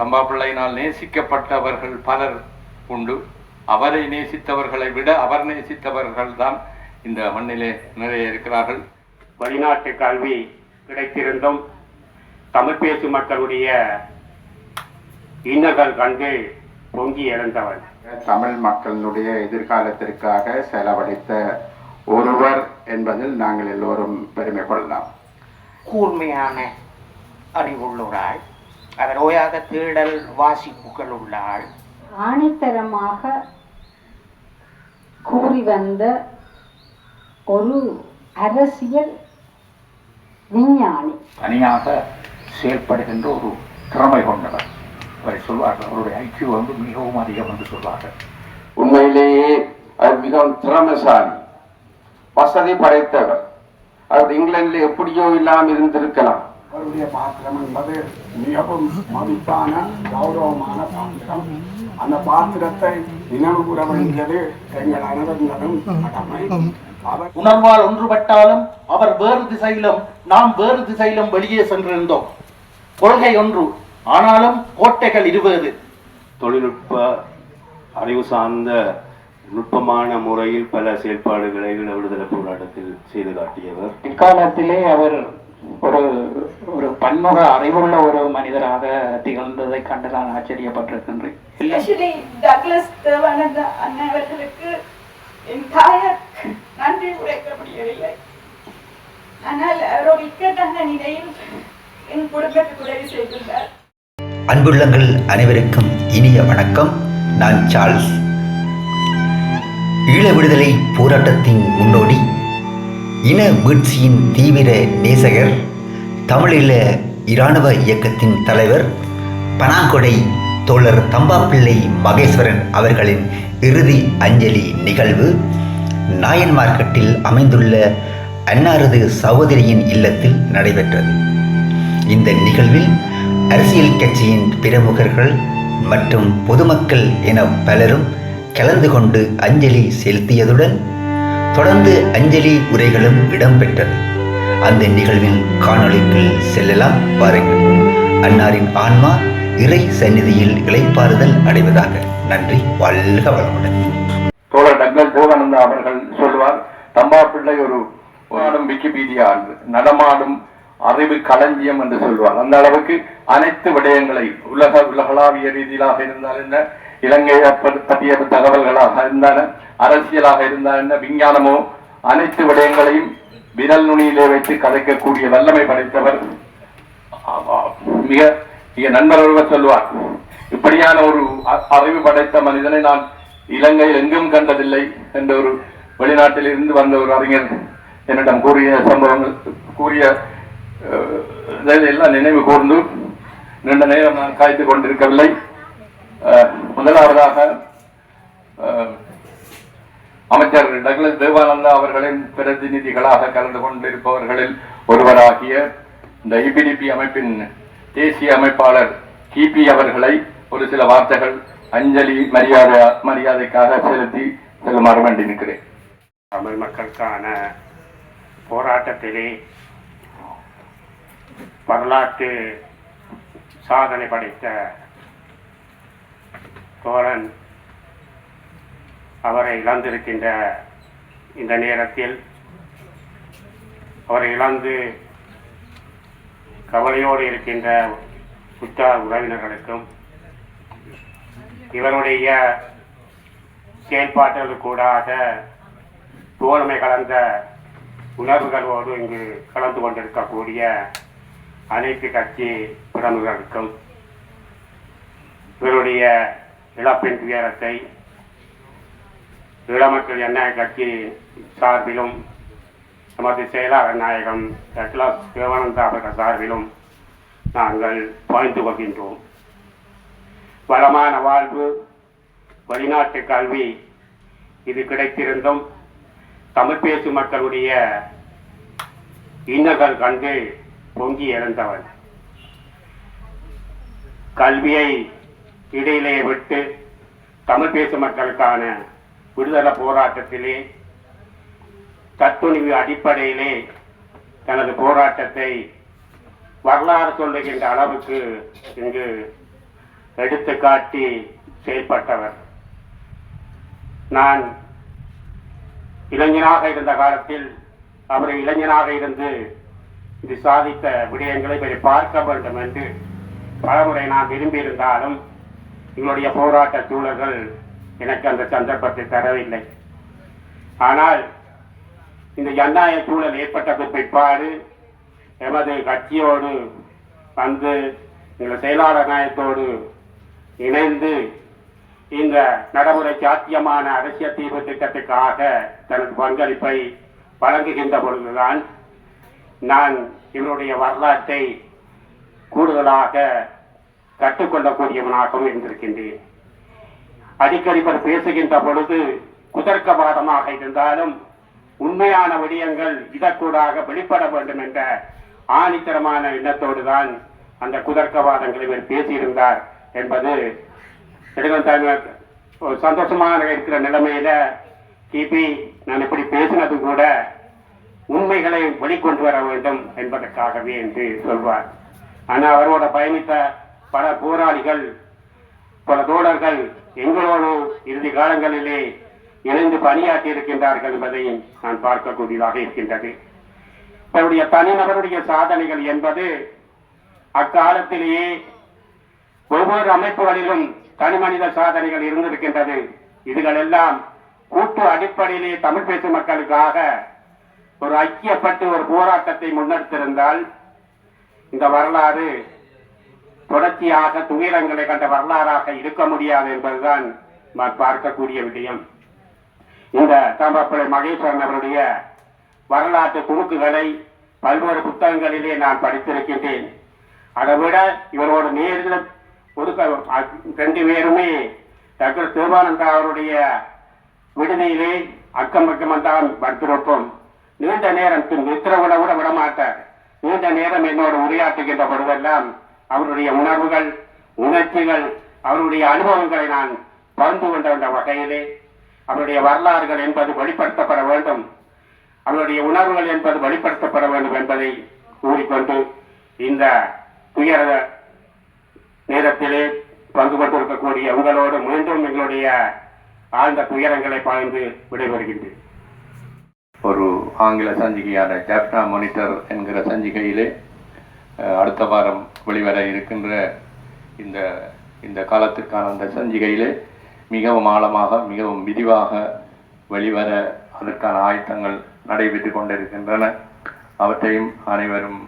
தம்பாபிள்ளையினால் நேசிக்கப்பட்டவர்கள் பலர் உண்டு. அவரை நேசித்தவர்களை விட அவர் நேசித்தவர்கள் தான் இந்த மண்ணிலே நிறைய இருக்கிறார்கள். வெளிநாட்டு கல்வி கிடைத்திருந்தும் தமிழ் பேசும் மக்களுடைய இன்னல்கள் கண்டு பொங்கி எழுந்தவர். தமிழ் மக்களுடைய எதிர்காலத்திற்காக செலவழித்த ஒருவர் என்பதில் நாங்கள் எல்லோரும் பெருமை கொள்ளலாம். கூர்மையான அறிவுள்ளாள், அவர் ஓயாத தேடல் வாசிப்புகள் உள்ளாள். ஆணித்தரமாக கூறி வந்த ஒரு அரசியல் விஞ்ஞானி, தனியாக செயல்படுகின்ற ஒரு திறமை கொண்டவர். அவரை சொல்வார்கள் அவருடைய ஐக்கியம் வந்து மிகவும் அதிகம் என்று சொல்வார்கள். உண்மையிலேயே அவர் மிகவும் திறமைசாலி, வசதி படைத்தவர். அவர் இங்கிலாந்தில் எப்படியோ இல்லாமல் இருந்திருக்கலாம். அவருடைய பாத்திரம் என்பது மிகவும் மதிப்பான கௌரவமான பாத்திரம். அந்த பாத்திரத்தை நினைவு கூற வேண்டியது எங்கள் அனைவரும் கடமை. உணர்வால் ஒன்றுபட்டாலும் அவர் வேறு திசையிலும் நாம் வேறு திசையிலும் வெளியே சென்றிருந்தோம். கொள்கை ஒன்று, ஆனாலும் கோட்டைகள் இருவேறு. தொழில்நுட்ப அறிவு சார்ந்த நுட்பமான முறையில் பல செயல்பாடுகளை விடுதலை போராட்டத்தில் செய்து காட்டியவர். இக்காலத்திலே அவர் ஒரு ஒரு பன்முக அறிவுள்ள ஒரு மனிதராக திகழ்ந்ததை கண்டு நான் ஆச்சரியப்பட்டிருக்கின்றேன். டக்ளஸ் தேவானந்த அண்ணன் அவர்களுக்கு என் தாயார் நன்றி உரைக்க முடியவில்லை. ஆனால் அவர் ஒரு இக்கட்டான நிலையில் என் குடும்பத்துக்கு உதவி செய்துள்ளார். அன்புள்ளங்கள் அனைவருக்கும் இனிய வணக்கம். நான் சார்ல்ஸ். ஈழ விடுதலை போராட்டத்தின் முன்னோடி, இன மீட்சியின் தீவிர நேசகர், தமிழீழ இராணுவ இயக்கத்தின் தலைவர், பனாங்கொடை தோழர் தம்பாபிள்ளை மகேஸ்வரன் அவர்களின் இறுதி அஞ்சலி நிகழ்வு நாயன் மார்க்கெட்டில் அமைந்துள்ள அன்னாரது சகோதரியின் இல்லத்தில் நடைபெற்றது. இந்த நிகழ்வில் அரசியல் கட்சியின் பிரமுகர்கள் மற்றும் பொதுமக்கள் என பலரும் கலந்து கொண்டு அஞ்சலி செலுத்தியதுடன் தொடர்ந்து அஞ்சலி உரைகளும் இடம்பெற்றது. அந்த நிகழ்வில் காணொளிக்குள் செல்லலாம் பாருங்கள். அன்னாரின் ஆன்மா இறை சந்நிதியில் இளைப்பாறுதல் அடைவதாக. நன்றி. வாழ்க வளமுடன். தோழர் டக்ளஸ் தேவானந்தா அவர்கள் சொல்வார், தம்பாபிள்ளை ஒரு விக்கிபீடியா, நடமாடும் அறிவு களஞ்சியம் என்று சொல்வார். அந்த அளவுக்கு அனைத்து விடயங்களை உலகளாவிய ரீதியிலாக இருந்தால் என்ன, இலங்கையை பற்றிய தகவல்களாக இருந்தான, அரசியலாக இருந்தால் என்ன, விஞ்ஞானமோ, அனைத்து விடயங்களையும் விரல் நுனியிலே வைத்து கதைக்கக்கூடிய வல்லமை படைத்தவர். மிக மிக நண்பர் ஒருவர் சொல்வார், இப்படியான ஒரு அறிவு படைத்த மனிதனை நான் இலங்கையில் எங்கும் கண்டதில்லை என்ற ஒரு வெளிநாட்டில் இருந்து வந்த ஒரு அறிஞர் என்னிடம் கூறிய சம்பவங்கள், கூறிய எல்லாம் நினைவு கூர்ந்து நீண்ட நேரம் நான் காய்த்து கொண்டிருக்கவில்லை. முதலாவதாக அமைச்சர் டக்ளஸ் தேவானந்தா அவர்களின் பிரதிநிதிகளாக கலந்து கொண்டிருப்பவர்களில் ஒருவராகிய இந்த இபிடிபி அமைப்பின் தேசிய அமைப்பாளர் கிபி அவர்களை ஒரு சில வார்த்தைகள் அஞ்சலி மரியாதைக்காக செலுத்தி செல்லுமாறு வேண்டி நிற்கிறேன். தமிழ் மக்களுக்கான போராட்டத்திலே வரலாற்று சாதனை படைத்த தோழன் அவரை இழந்திருக்கின்ற இந்த நேரத்தில் அவரை இழந்து கவலையோடு இருக்கின்ற உற்றார் உறவினர்களுக்கும் இவருடைய செயல்பாடுகளுக்கூடாக தோழமை கலந்த உணர்வுகளோடு இங்கு கலந்து கொண்டிருக்கக்கூடிய அனைத்து கட்சி பிரமுகர்களுக்கும் இவருடைய இழப்பின் துயரத்தை ஈழமக்கள் ஜனநாயக கட்சி சார்பிலும் நமது செயலாளர் நாயகம் டக்ளஸ் தேவானந்தா அவர்கள் சார்பிலும் நாங்கள் பகிர்ந்து கொள்கின்றோம். வளமான வாழ்வு, வெளிநாட்டு கல்வி இது கிடைத்திருந்தும் தமிழ் பேசும் மக்களுடைய இன்னல்கள் கண்டு பொங்கி எழுந்தவர். கல்வியை இடையிலே விட்டு தமிழ் பேசும் மக்களுக்கான விடுதலை போராட்டத்திலே தத்துணிவு அடிப்படையிலே தனது போராட்டத்தை வரலாறு சொல்லுகின்ற அளவுக்கு இங்கு எடுத்துக்காட்டி செயல்பட்டவர். நான் இளைஞனாக இருந்த காலத்தில் அவர் இளைஞனாக இருந்து இது சாதித்த விடயங்களை பார்க்க வேண்டும் என்று பலமுறை நான் விரும்பியிருந்தாலும் எங்களுடைய போராட்ட சூழல்கள் எனக்கு அந்த சந்தர்ப்பத்தை தரவில்லை. ஆனால் இந்த ஜனநாயக சூழல் ஏற்பட்ட பிற்பாடு எமது கட்சியோடு வந்து எங்கள் செயலாளர் நாயகத்தோடு இணைந்து இந்த நடைமுறை சாத்தியமான அரசியல் தீர்வு திட்டத்துக்காக தனது பங்களிப்பை வழங்குகின்ற பொழுதுதான் நான் இவருடைய வரலாற்றை கூடுதலாக கற்றுக்கொள்ளக்கூடியவனாகவும் இருந்திருக்கின்றேன். அடிக்கடி பேசுகின்ற பொழுது குதர்க்கவாதமாக இருந்தாலும் உண்மையான விடயங்கள் இதற்கூடாக வெளிப்பட வேண்டும் என்ற ஆணித்தரமான எண்ணத்தோடு தான் அந்த குதர்க்கவாதங்களை இவர் பேசியிருந்தார் என்பது சந்தோஷமாக இருக்கிற நிலைமையில கிபி நான் இப்படி பேசினது கூட உண்மைகளை வெளிக்கொண்டு வர வேண்டும் என்பதற்காகவே என்று சொல்வார். ஆனால் அவரோட பயணித்த பல போராளிகள் பல தோழர்கள் எங்களோடு இறுதி காலங்களிலே இணைந்து பணியாற்றி இருக்கின்றார்கள் என்பதையும் நான் பார்க்கக்கூடியதாக இருக்கின்றது. அவருடைய தனிநபருடைய சாதனைகள் என்பது அக்காலத்திலேயே ஒவ்வொரு அமைப்புகளிலும் தனி மனித சாதனைகள் இருந்திருக்கின்றது. இதுகள் எல்லாம் கூட்டு அடிப்படையிலே தமிழ் பேசும் மக்களுக்காக ஒரு ஐக்கியப்பட்டு ஒரு போராட்டத்தை முன்னெடுத்திருந்தால் இந்த வரலாறு தொடர்ச்சியாக துயரங்களை கண்ட வரலாறாக இருக்க முடியாது என்பதுதான் நான் பார்க்கக்கூடிய விடயம். இந்த தம்பப்பிள்ளை மகேஸ்வரன் அவருடைய வரலாற்று துணுக்குகளை பல்வேறு புத்தகங்களிலே நான் படித்திருக்கின்றேன். அதை விட இவரோட நேரில் ஒரு 2 பேருமே டாக்டர் சிவானந்தா அவருடைய விடுதியிலே அக்கம் பக்கம் தான் படுத்திருப்போம். நீண்ட நேரம் நித்திரவிட கூட விடமாட்டார். நீண்ட நேரம் என்னோடு உரையாற்றுகின்ற பொழுதெல்லாம் அவருடைய உணர்வுகள், உணர்ச்சிகள், அவருடைய அனுபவங்களை நான் பகிர்ந்து கொண்ட வகையிலே அவருடைய வரலாறுகள் என்பது வெளிப்படுத்தப்பட வேண்டும், அவருடைய உணர்வுகள் என்பது வெளிப்படுத்தப்பட வேண்டும் என்பதை கூறிக்கொண்டு இந்த துயர நேரத்திலே பங்கு கொண்டிருக்கக்கூடிய உங்களோடு மீண்டும் எங்களுடைய ஆழ்ந்த துயரங்களை பகிர்ந்து விடைபெறுகின்றேன். ஒரு ஆங்கில சஞ்சிகையான ஜாப்னா மானிட்டர் என்கிற சஞ்சிகையிலே அடுத்த வாரம் வெளிவர இருக்கின்ற இந்த காலத்திற்கான அந்த சஞ்சிகையிலே மிகவும் ஆழமாக மிகவும் விரிவாக வெளிவர அதற்கான ஆயத்தங்கள் நடைபெற்று கொண்டிருக்கின்றன. அவற்றையும் அனைவரும்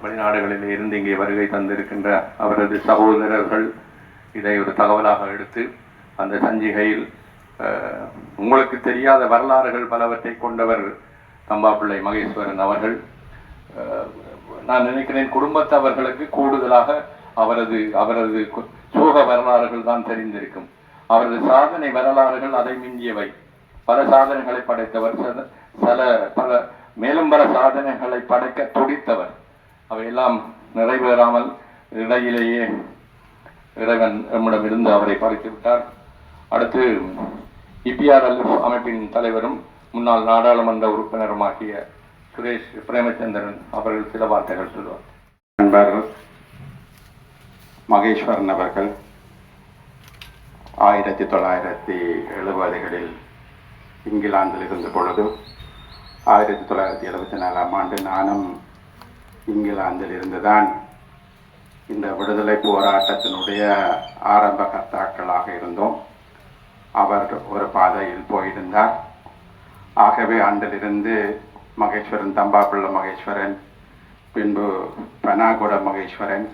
வெளிநாடுகளில் இருந்து இங்கே வருகை தந்திருக்கின்ற அவரது சகோதரர்கள் இதை ஒரு தகவலாக எடுத்து அந்த சஞ்சிகையில் உங்களுக்கு தெரியாத வரலாறுகள் பலவற்றை கொண்டவர் தம்பாப்பிள்ளை மகேஸ்வரன் அவர்கள். நான் நினைக்கிறேன் குடும்பத்தவர்களுக்கு கூடுதலாக அவரது சோக வரலாறுகள் தான் தெரிந்திருக்கும். அவரது சாதனை வரலாறுகள் அதை மிஞ்சியவை. பல சாதனைகளை படைத்தவர், பல மேலும் பல சாதனைகளை படைக்க துடித்தவர். அவையெல்லாம் நிறைவேறாமல் இடையிலேயே இறைவன் நம்மிடமிருந்து அவரை பறித்து விட்டார். அடுத்து இபிஆர்எல்எஃப் அமைப்பின் தலைவரும் முன்னாள் நாடாளுமன்ற உறுப்பினருமாகிய சுரேஷ் பிரேமச்சந்திரன் அவர்கள் சில வார்த்தைகள் சொல்வார். நண்பர் மகேஸ்வரன் அவர்கள் 1970களில் இங்கிலாந்தில் இருந்த பொழுது 1974ஆம் ஆண்டு நானும் இங்கிலாந்தில் இருந்துதான் இந்த விடுதலை போராட்டத்தினுடைய ஆரம்ப கர்த்தாக்களாக இருந்தோம். அவர் ஒரு பாதையில் போயிருந்தார். ஆகவே அன்றிலிருந்து மகேஸ்வரன், தம்பாப்பிள்ளை மகேஸ்வரன், பின்பு பனாகுட மகேஸ்வரன்,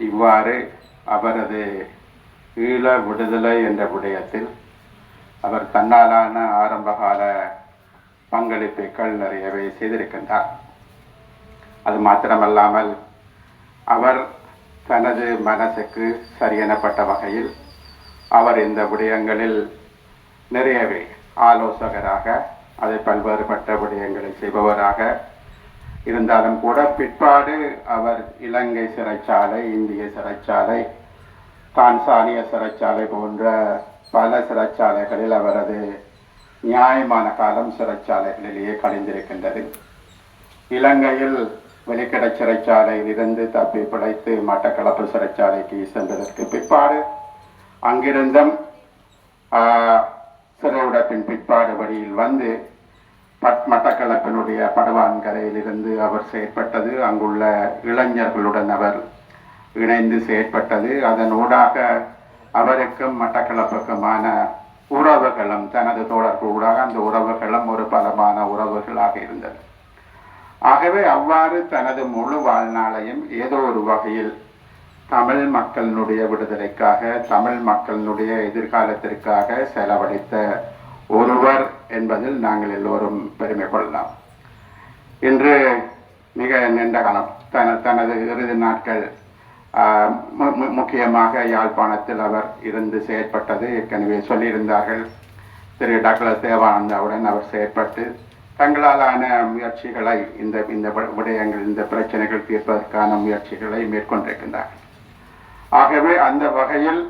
இவ்வாறு அவரது ஈழ விடுதலை என்ற விடயத்தில் அவர் தன்னாலான ஆரம்பகால பங்களிப்புகள் நிறையவே செய்திருக்கின்றார். அது மாத்திரமல்லாமல் அவர் தனது மனசுக்கு சரியெனப்பட்ட வகையில் அவர் இந்த விடயங்களில் நிறையவே ஆலோசகராக, அதை பல்வேறுபட்ட விடயங்களை செய்பவராக இருந்தாலும் கூட பிற்பாடு அவர் இலங்கை சிறைச்சாலை, இந்திய சிறைச்சாலை, தான்சானிய சிறைச்சாலை போன்ற பல சிறைச்சாலைகளில் அவரது நியாயமான காலம் சிறைச்சாலைகளிலேயே கழிந்திருக்கின்றது. இலங்கையில் வெளிக்கடை சிறைச்சாலையில் இருந்து தப்பி பிழைத்து மட்டக்களப்பு சிறைச்சாலைக்கு சென்றதற்கு பிற்பாடு அங்கிருந்தும் சிறையுடப்பின் பிற்பாடு வழியில் வந்து மட்டக்களப்பினுடைய படுவான்கரையில் இருந்து அவர் செயற்பட்டது. அங்குள்ள இளைஞர்களுடன் அவர் இணைந்து செயற்பட்டது. அதனூடாக அவருக்கும் மட்டக்களப்புக்குமான உறவுகளும் தனது தோழர்களூடாக அந்த உறவுகளும் ஒரு பலமான உறவுகளாக இருந்தது. ஆகவே அவ்வாறு தனது முழு வாழ்நாளையும் ஏதோ ஒரு வகையில் தமிழ் மக்களினுடைய விடுதலைக்காக, தமிழ் மக்களினுடைய எதிர்காலத்திற்காக செலவழித்த ஒருவர் என்பதில் நாங்கள் எல்லோரும் பெருமை கொள்ளலாம். இன்று மிக நீண்ட காலம் தனது இறுதி நாட்கள் முக்கியமாக யாழ்ப்பாணத்தில் அவர் இருந்து செயற்பட்டது ஏற்கனவே சொல்லியிருந்தார்கள். திரு டாக்டர் தேவானந்தாவுடன் அவர் செயற்பட்டு தங்களாலான முயற்சிகளை இந்த விடயங்கள், இந்த பிரச்சனைகள் தீர்ப்பதற்கான முயற்சிகளை மேற்கொண்டிருக்கின்றார்கள். ஆகவே அந்த வகையில்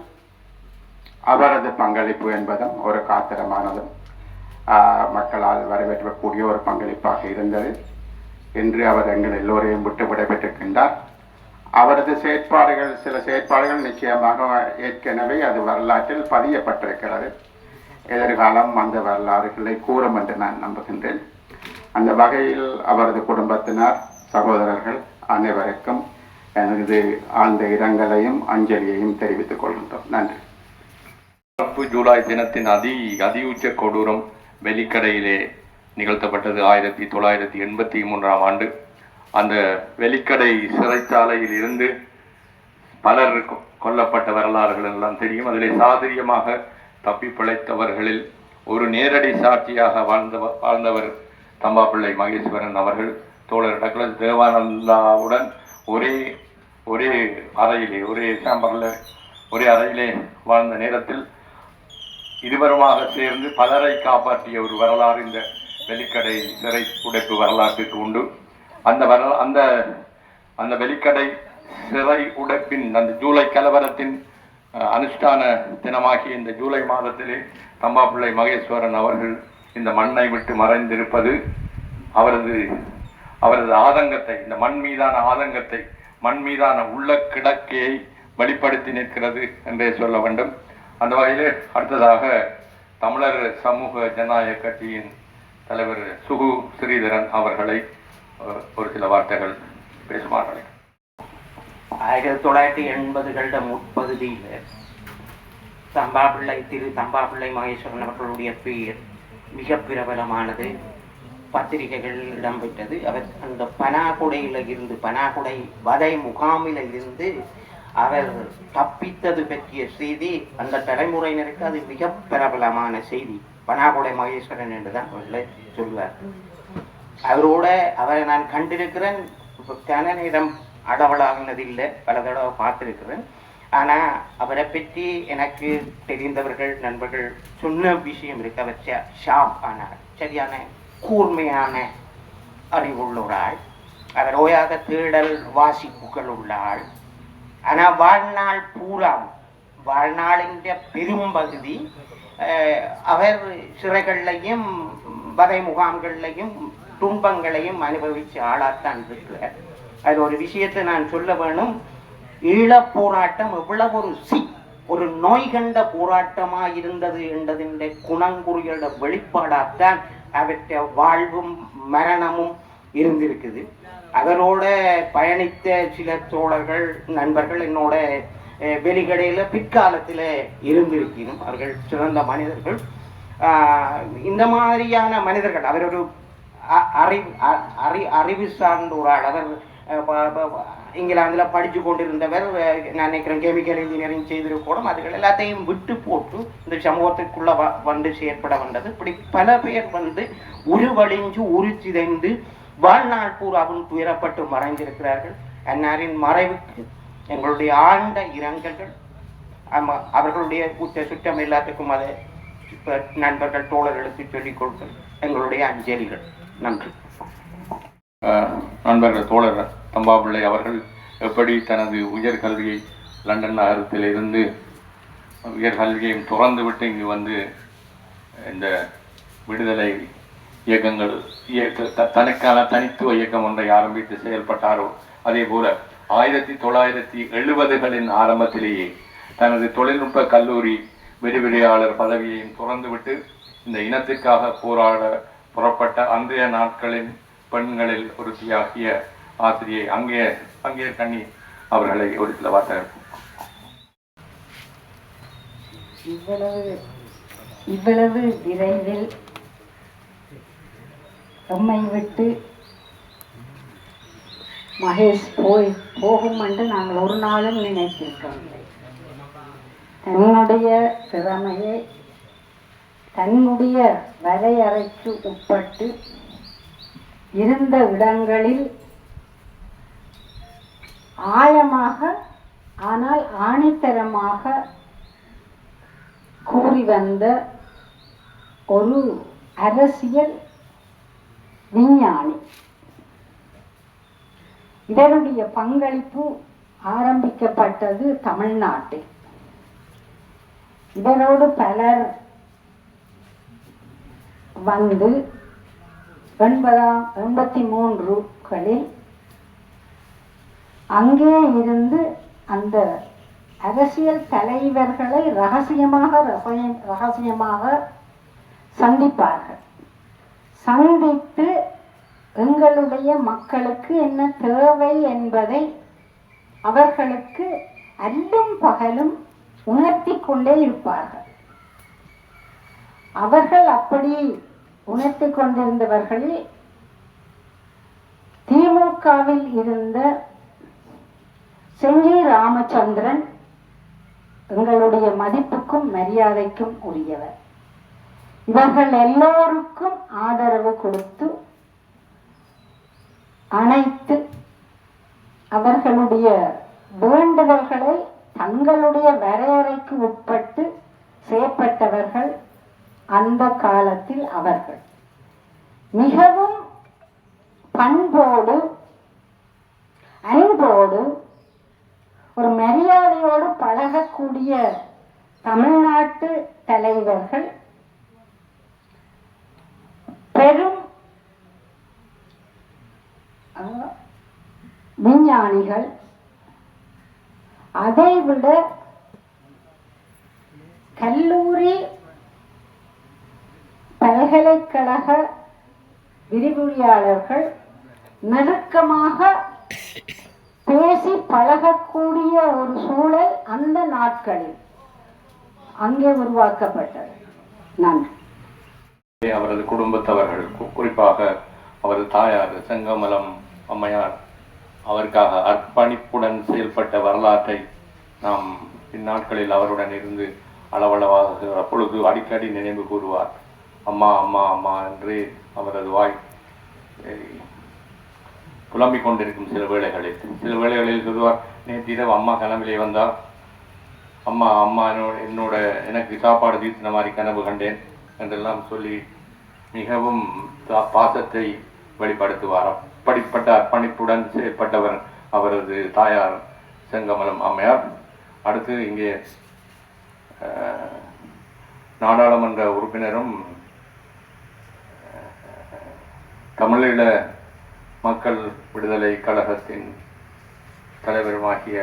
அவரது பங்களிப்பு என்பதும் ஒரு காத்திரமானதும் மக்களால் வரவேற்கக்கூடிய ஒரு பங்களிப்பாக இருந்தது. இன்று அவர் எங்கள் எல்லோரையும் விட்டு விடைபெற்றிருக்கின்றார். அவரது செயற்பாடுகள், சில செயற்பாடுகள் நிச்சயமாக ஏற்கனவே அது வரலாற்றில் பதியப்பட்டிருக்கிறது. எதிர்காலம் அந்த வரலாறுகளை கூறும் என்று நான் நம்புகின்றேன். அந்த வகையில் அவரது குடும்பத்தினர், சகோதரர்கள் அனைவருக்கும் எனது ஆழ்ந்த இரங்கலையும் அஞ்சலியையும் தெரிவித்துக் கொள்கின்றோம். நன்றி. ஜூலை தினத்தின் அதி உச்ச கொடூரம் வெலிக்கடையிலே நிகழ்த்தப்பட்டது 1983ஆம் ஆண்டு. அந்த வெலிக்கடை சிறைச்சாலையில் இருந்து பலர் கொல்லப்பட்ட வரலாறுகள் எல்லாம் தெரியும். அதிலே சாதுரியமாக தப்பி பிழைத்தவர்களில் ஒரு நேரடி சாட்சியாக வாழ்ந்தவர் தம்பாப்பிள்ளை மகேஸ்வரன் அவர்கள். தோழர் டாக்டர் தேவானந்தாவுடன் ஒரே அறையிலே, ஒரே அறையிலே வாழ்ந்த நேரத்தில் இருவருமாக சேர்ந்து பலரை காப்பாற்றிய ஒரு வரலாறு இந்த வெலிக்கடை சிறை உடைப்பு வரலாற்றுக்கு உண்டு. அந்த வெலிக்கடை சிறை உடைப்பின் அந்த ஜூலை கலவரத்தின் அனுஷ்டான தினமாகிய இந்த ஜூலை மாதத்திலே தம்பாப்பிள்ளை மகேஸ்வரன் அவர்கள் இந்த மண்ணை விட்டு மறைந்திருப்பது அவரது ஆதங்கத்தை, இந்த மண் மீதான ஆதங்கத்தை, மண் மீதான உள்ள கிடக்கையை வெளிப்படுத்தி நிற்கிறது என்றே சொல்ல வேண்டும். அந்த வகையிலே அடுத்ததாக தமிழர் சமூக ஜனநாயக கட்சியின் தலைவர் சுகு ஸ்ரீதரன் அவர்களை ஒரு சில வார்த்தைகள் பேசுமாறு. 1980களில் முற்பகுதியில் திரு தம்பாப்பிள்ளை மகேஸ்வரன் அவர்களுடைய பெயர் மிக பிரபலமானது, பத்திரிகைகள் இடம்பெற்றது. அவர் அந்த பனாகுடை வதை முகாமில் இருந்து அவர் தப்பித்தது பற்றிய செய்தி அந்த தலைமுறையினருக்கு அது மிக பிரபலமான செய்தி. பனாகுடை மகேஸ்வரன் என்றுதான் சொல்வார். அவரை நான் கண்டிருக்கிறேன். கன நேரம் அடவளாகினதில்லை, பல தடவை பார்த்திருக்கிறேன். ஆனா அவரை பற்றி எனக்கு தெரிந்தவர்கள், நண்பர்கள் சொன்ன விஷயம் இருக்கு. அவர் ஷார்ப் ஆனார், சரியான கூர்மையான அறிவுள்ள ஒரு ஆள். அவர் ஓயாத தேடல் வாசிப்புகள் உள்ள ஆள். ஆனா வாழ்நாளின் பெரும்பகுதி அவர் சிறைகள்லையும் வதை முகாம்கள்லையும் துன்பங்களையும் அனுபவிச்ச ஆளாத்தான் இருக்கிறார். அது ஒரு விஷயத்தை நான் சொல்ல வேணும். ஈழப் போராட்டம் எவ்வளவு ஒரு நோய் கண்ட போராட்டமா இருந்தது என்றதின் குணங்குறியோட வெளிப்பாடாத்தான் அவற்றை வாழ்வும் மரணமும் இருந்திருக்குது. அவரோட பயணித்த சில தோழர்கள், நண்பர்கள் என்னோட வெளிக்கடையில பிற்காலத்துல இருந்திருக்கணும். அவர்கள் சிறந்த மனிதர்கள். இந்த மாதிரியான மனிதர்கள், அவர் ஒரு அறிவு சார்ந்த ஒரு ஆள். அவர் இங்கிலாந்தில் படித்து கொண்டிருந்தவர். நான் நினைக்கிறேன் கெமிக்கல் இன்ஜினியரிங் செய்திருக்கணும். அதுகள் எல்லாத்தையும் விட்டு போட்டு இந்த சமூகத்திற்குள்ள வந்து செயற்பட வந்தது. இப்படி பல பேர் வந்து உருவழிஞ்சு உருச்சிதைந்து வாழ்நாள் பூராவும் துயரப்பட்டு மறைந்திருக்கிறார்கள். அன்னாரின் மறைவுக்கு எங்களுடைய ஆழ்ந்த இரங்கல்கள். அவர்களுடைய சுற்றம் எல்லாத்துக்கும் அதை நண்பர்கள், தோழர்களுக்கு சொல்லிக் கொடுத்தல் எங்களுடைய அஞ்சலிகள். நன்றி. நண்பர்கள், தோழர் தம்பாப்பிள்ளை அவர்கள் எப்படி தனது உயர்கல்வியை லண்டன் நகரத்தில் இருந்து உயர்கல்வியையும் துறந்து விட்டு இங்கு வந்து இந்த விடுதலை இயக்கங்கள் தனக்கான தனித்துவ இயக்கம் ஒன்றை ஆரம்பித்து செயல்பட்டாரோ அதே போல 1970களின் ஆரம்பத்திலேயே தனது தொழில்நுட்ப கல்லூரி விரிவுரையாளர் பதவியையும் துறந்துவிட்டு இந்த இனத்திற்காக போராட புறப்பட்ட அன்றைய நாட்களின் பெண்களில் ஒருத்தியாகிய ஆசிரியை அங்கே கண்ணி அவர்களை ஒரு சில வார்த்தைகள். இவ்வளவு விரைவில் நம்மை விட்டு மகேஷ் போகும் என்று நாங்கள் ஒரு நாளும் நினைத்திருக்கவில்லை. தன்னுடைய திறமையை தன்னுடைய வரையறைக்கு உட்பட்டு இருந்த இடங்களில் ஆழமாக ஆனால் ஆணித்தரமாக கூறி வந்த ஒரு அரசியல் விஞ்ஞானி. இவருடைய பங்களிப்பு ஆரம்பிக்கப்பட்டது தமிழ்நாட்டில். இவரோடு பலர் வந்து 83களில் அங்கே இருந்து அந்த அரசியல் தலைவர்களை ரகசியமாக சந்திப்பார்கள். சந்தித்து எங்களுடைய மக்களுக்கு என்ன தேவை என்பதை அவர்களுக்கு அல்லும் பகலும் உணர்த்தி கொண்டே இருப்பார்கள். அவர்கள் அப்படி உணர்த்தி கொண்டிருந்தவர்களில் திமுகவில் இருந்த செங்கி ராமச்சந்திரன் எங்களுடைய மதிப்புக்கும் மரியாதைக்கும் உரியவர். இவர்கள் எல்லோருக்கும் ஆதரவு கொடுத்து அனைத்து அவர்களுடைய வேண்டுதல்களை தங்களுடைய வரையறைக்கு உட்பட்டு செயற்பட்டவர்கள். அந்த காலத்தில் அவர்கள் மிகவும் பண்போடு அன்போடு ஒரு மரியாதையோடு பழகக்கூடிய தமிழ்நாட்டு தலைவர்கள், பெரும் விஞ்ஞானிகள், அதைவிட கல்லூரி பல்கலைக்கழக விரிவுரையாளர்கள் நெருக்கமாக பேசி பழகக்கூடிய ஒரு சூழல் அந்த நாட்களில் அங்கே உருவாக்கப்பட்டது. நன்றி. அவரது குடும்பத்தவர்கள், குறிப்பாக அவரது தாயார் செங்கமலம் அம்மையார் அவருக்காக அர்ப்பணிப்புடன் செயல்பட்ட வரலாற்றை நாம் இந்நாட்களில் அவருடன் இருந்து அளவளவாக அப்பொழுது அடிக்கடி நினைவு கூறுவார். அம்மா அம்மா அம்மா என்று அவரது வாய் புலம்பிக் கொண்டிருக்கும் சில வேளைகளில் சொல்லுவார், நேற்று இரவு அம்மா கனவிலே வந்தால் அம்மா அம்மா என்னோட எனக்கு சாப்பாடு தீர்த்தின மாதிரி கனவு கண்டேன் என்றெல்லாம் சொல்லி மிகவும் பாசத்தை வெளிப்படுத்துவார். அப்படிப்பட்ட அர்ப்பணிப்புடன் செயல்பட்டவர் அவரது தாயார் செங்கமலம் அம்மையார். அடுத்து இங்கே நாடாளுமன்ற உறுப்பினரும் தமிழீழ மக்கள் விடுதலை கழகத்தின் தலைவருமாகிய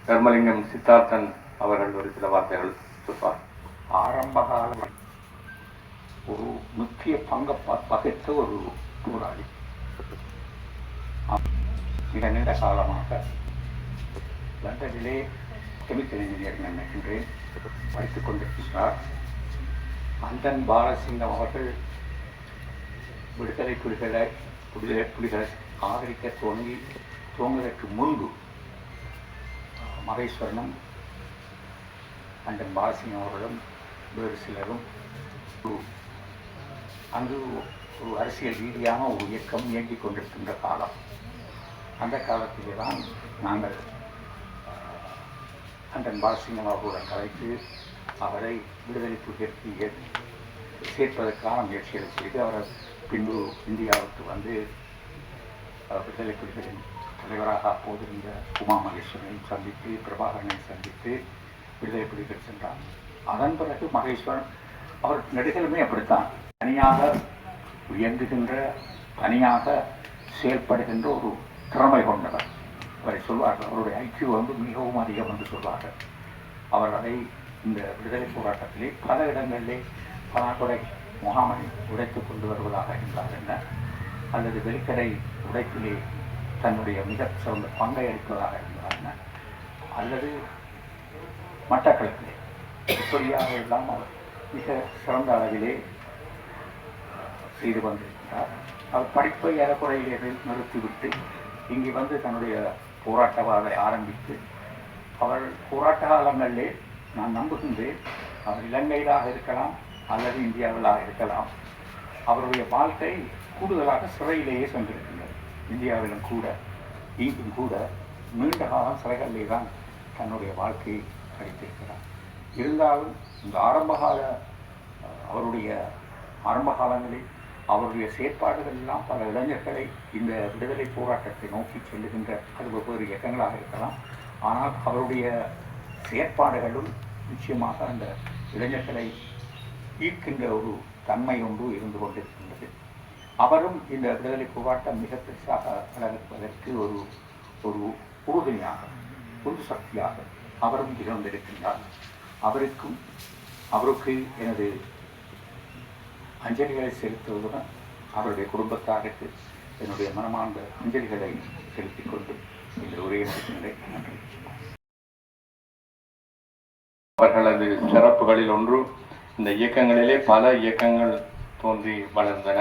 தர்மலிங்கம் சித்தார்த்தன் அவர்கள் ஒரு சில வார்த்தைகள் சொல்வார். ஆரம்பகால ஒரு முக்கிய பங்கு வகித்த ஒரு போராளி. மிக நீண்ட காலமாக லண்டனிலே கெமிக்கல் இன்ஜினியரிங் நினைக்கின்றேன் படித்துக் கொண்டிருக்கிறார். அந்தன் பாலசிங்கம் அவர்கள் விடுதலை புலிகளை ஆதரிக்க துவங்குவதற்கு முன்பு மகேஸ்வரனும் அந்தன் பாலசிங்கம் அவர்களும் வேறு சிலரும் அங்கு ஒரு அரசியல் ரீதியான ஒரு இயக்கம் இயங்கிக் கொண்டிருக்கின்ற காலம். அந்த காலத்திலே தான் நாங்கள் அந்தன் பாலசிங்கம் அவர்களுடன் கலைத்து அவரை விடுதலை புலிகளுக்கு சேர்ப்பதற்கான முயற்சிகளை செய்து அவர் பின்பு இந்தியாவுக்கு வந்து விடுதலை புலிகளின் தலைவராக அப்போதிருந்த உமா மகேஸ்வரனையும் சந்தித்து பிரபாகரனை சந்தித்து விடுதலை புலிகள் சென்றார். அதன் பிறகு மகேஸ்வரன் அவர் நடிகளுமே அப்படித்தான் தனியாக இயங்குகின்ற தனியாக செயல்படுகின்ற ஒரு திறமை கொண்டவர். அவரை சொல்வார்கள், அவருடைய ஐக்கியம் வந்து மிகவும் அதிகம் என்று சொல்வார்கள். அவர் அதை இந்த விடுதலை போராட்டத்திலே பல இடங்களிலே பலாக்கொடை முகாமை உடைத்து கொண்டு வருவதாக இருந்தார் என்ன, அல்லது வெளிக்கடை உடைப்பிலே தன்னுடைய மிக சிறந்த பங்கை அளிப்பதாக இருந்தார் என்ன, அல்லது மட்டக்களப்பிலே இப்படியாக எல்லாம் அவர் மிக சிறந்த அளவிலே செய்து கொண்டிருக்கிறார். அவர் படிப்பை ஏறக்குறையிலே நிறுத்திவிட்டு இங்கே வந்து தன்னுடைய போராட்டவாதை ஆரம்பித்து அவர் போராட்ட காலங்களிலே நான் நம்புகின்றேன், அவர் இலங்கையிலாக இருக்கலாம் அல்லது இந்தியாவிலாக இருக்கலாம், அவருடைய வாழ்க்கை கூடுதலாக சிறையிலேயே சென்றிருக்கின்றது. இந்தியாவிலும் கூட இங்கும் கூட நீண்ட காலம் சிறைகளிலே தான் தன்னுடைய வாழ்க்கையை கழித்திருக்கிறார். இருந்தாலும் இந்த அவருடைய ஆரம்ப காலங்களில் அவருடைய செயற்பாடுகள் எல்லாம் பல இளைஞர்களை இந்த விடுதலை போராட்டத்தை நோக்கி செல்லுகின்ற அது வெவ்வேறு இயக்கங்களாக இருக்கலாம். ஆனால் அவருடைய செயற்பாடுகளும் நிச்சயமாக அந்த இளைஞர்களை ஈர்க்கின்ற ஒரு தன்மை ஒன்று இருந்து கொண்டிருக்கின்றது. அவரும் இந்த விடுதலை போராட்டம் மிக பெருசாக வளர்ப்பதற்கு ஒரு ஒரு உறுதுணையாக பொது சக்தியாக அவரும் திகழ்ந்திருக்கின்றார். அவருக்கு எனது அஞ்சலிகளை செலுத்துவதுடன் அவருடைய குடும்பத்தாருக்கு என்னுடைய மனமார்ந்த அஞ்சலிகளை செலுத்திக் கொண்டு இந்த உரையை முடிக்கின்றேன். நன்றி. அவர்களது சிறப்புகளில் ஒன்று, இந்த இயக்கங்களிலே பல இயக்கங்கள் தோன்றி வளர்ந்தன.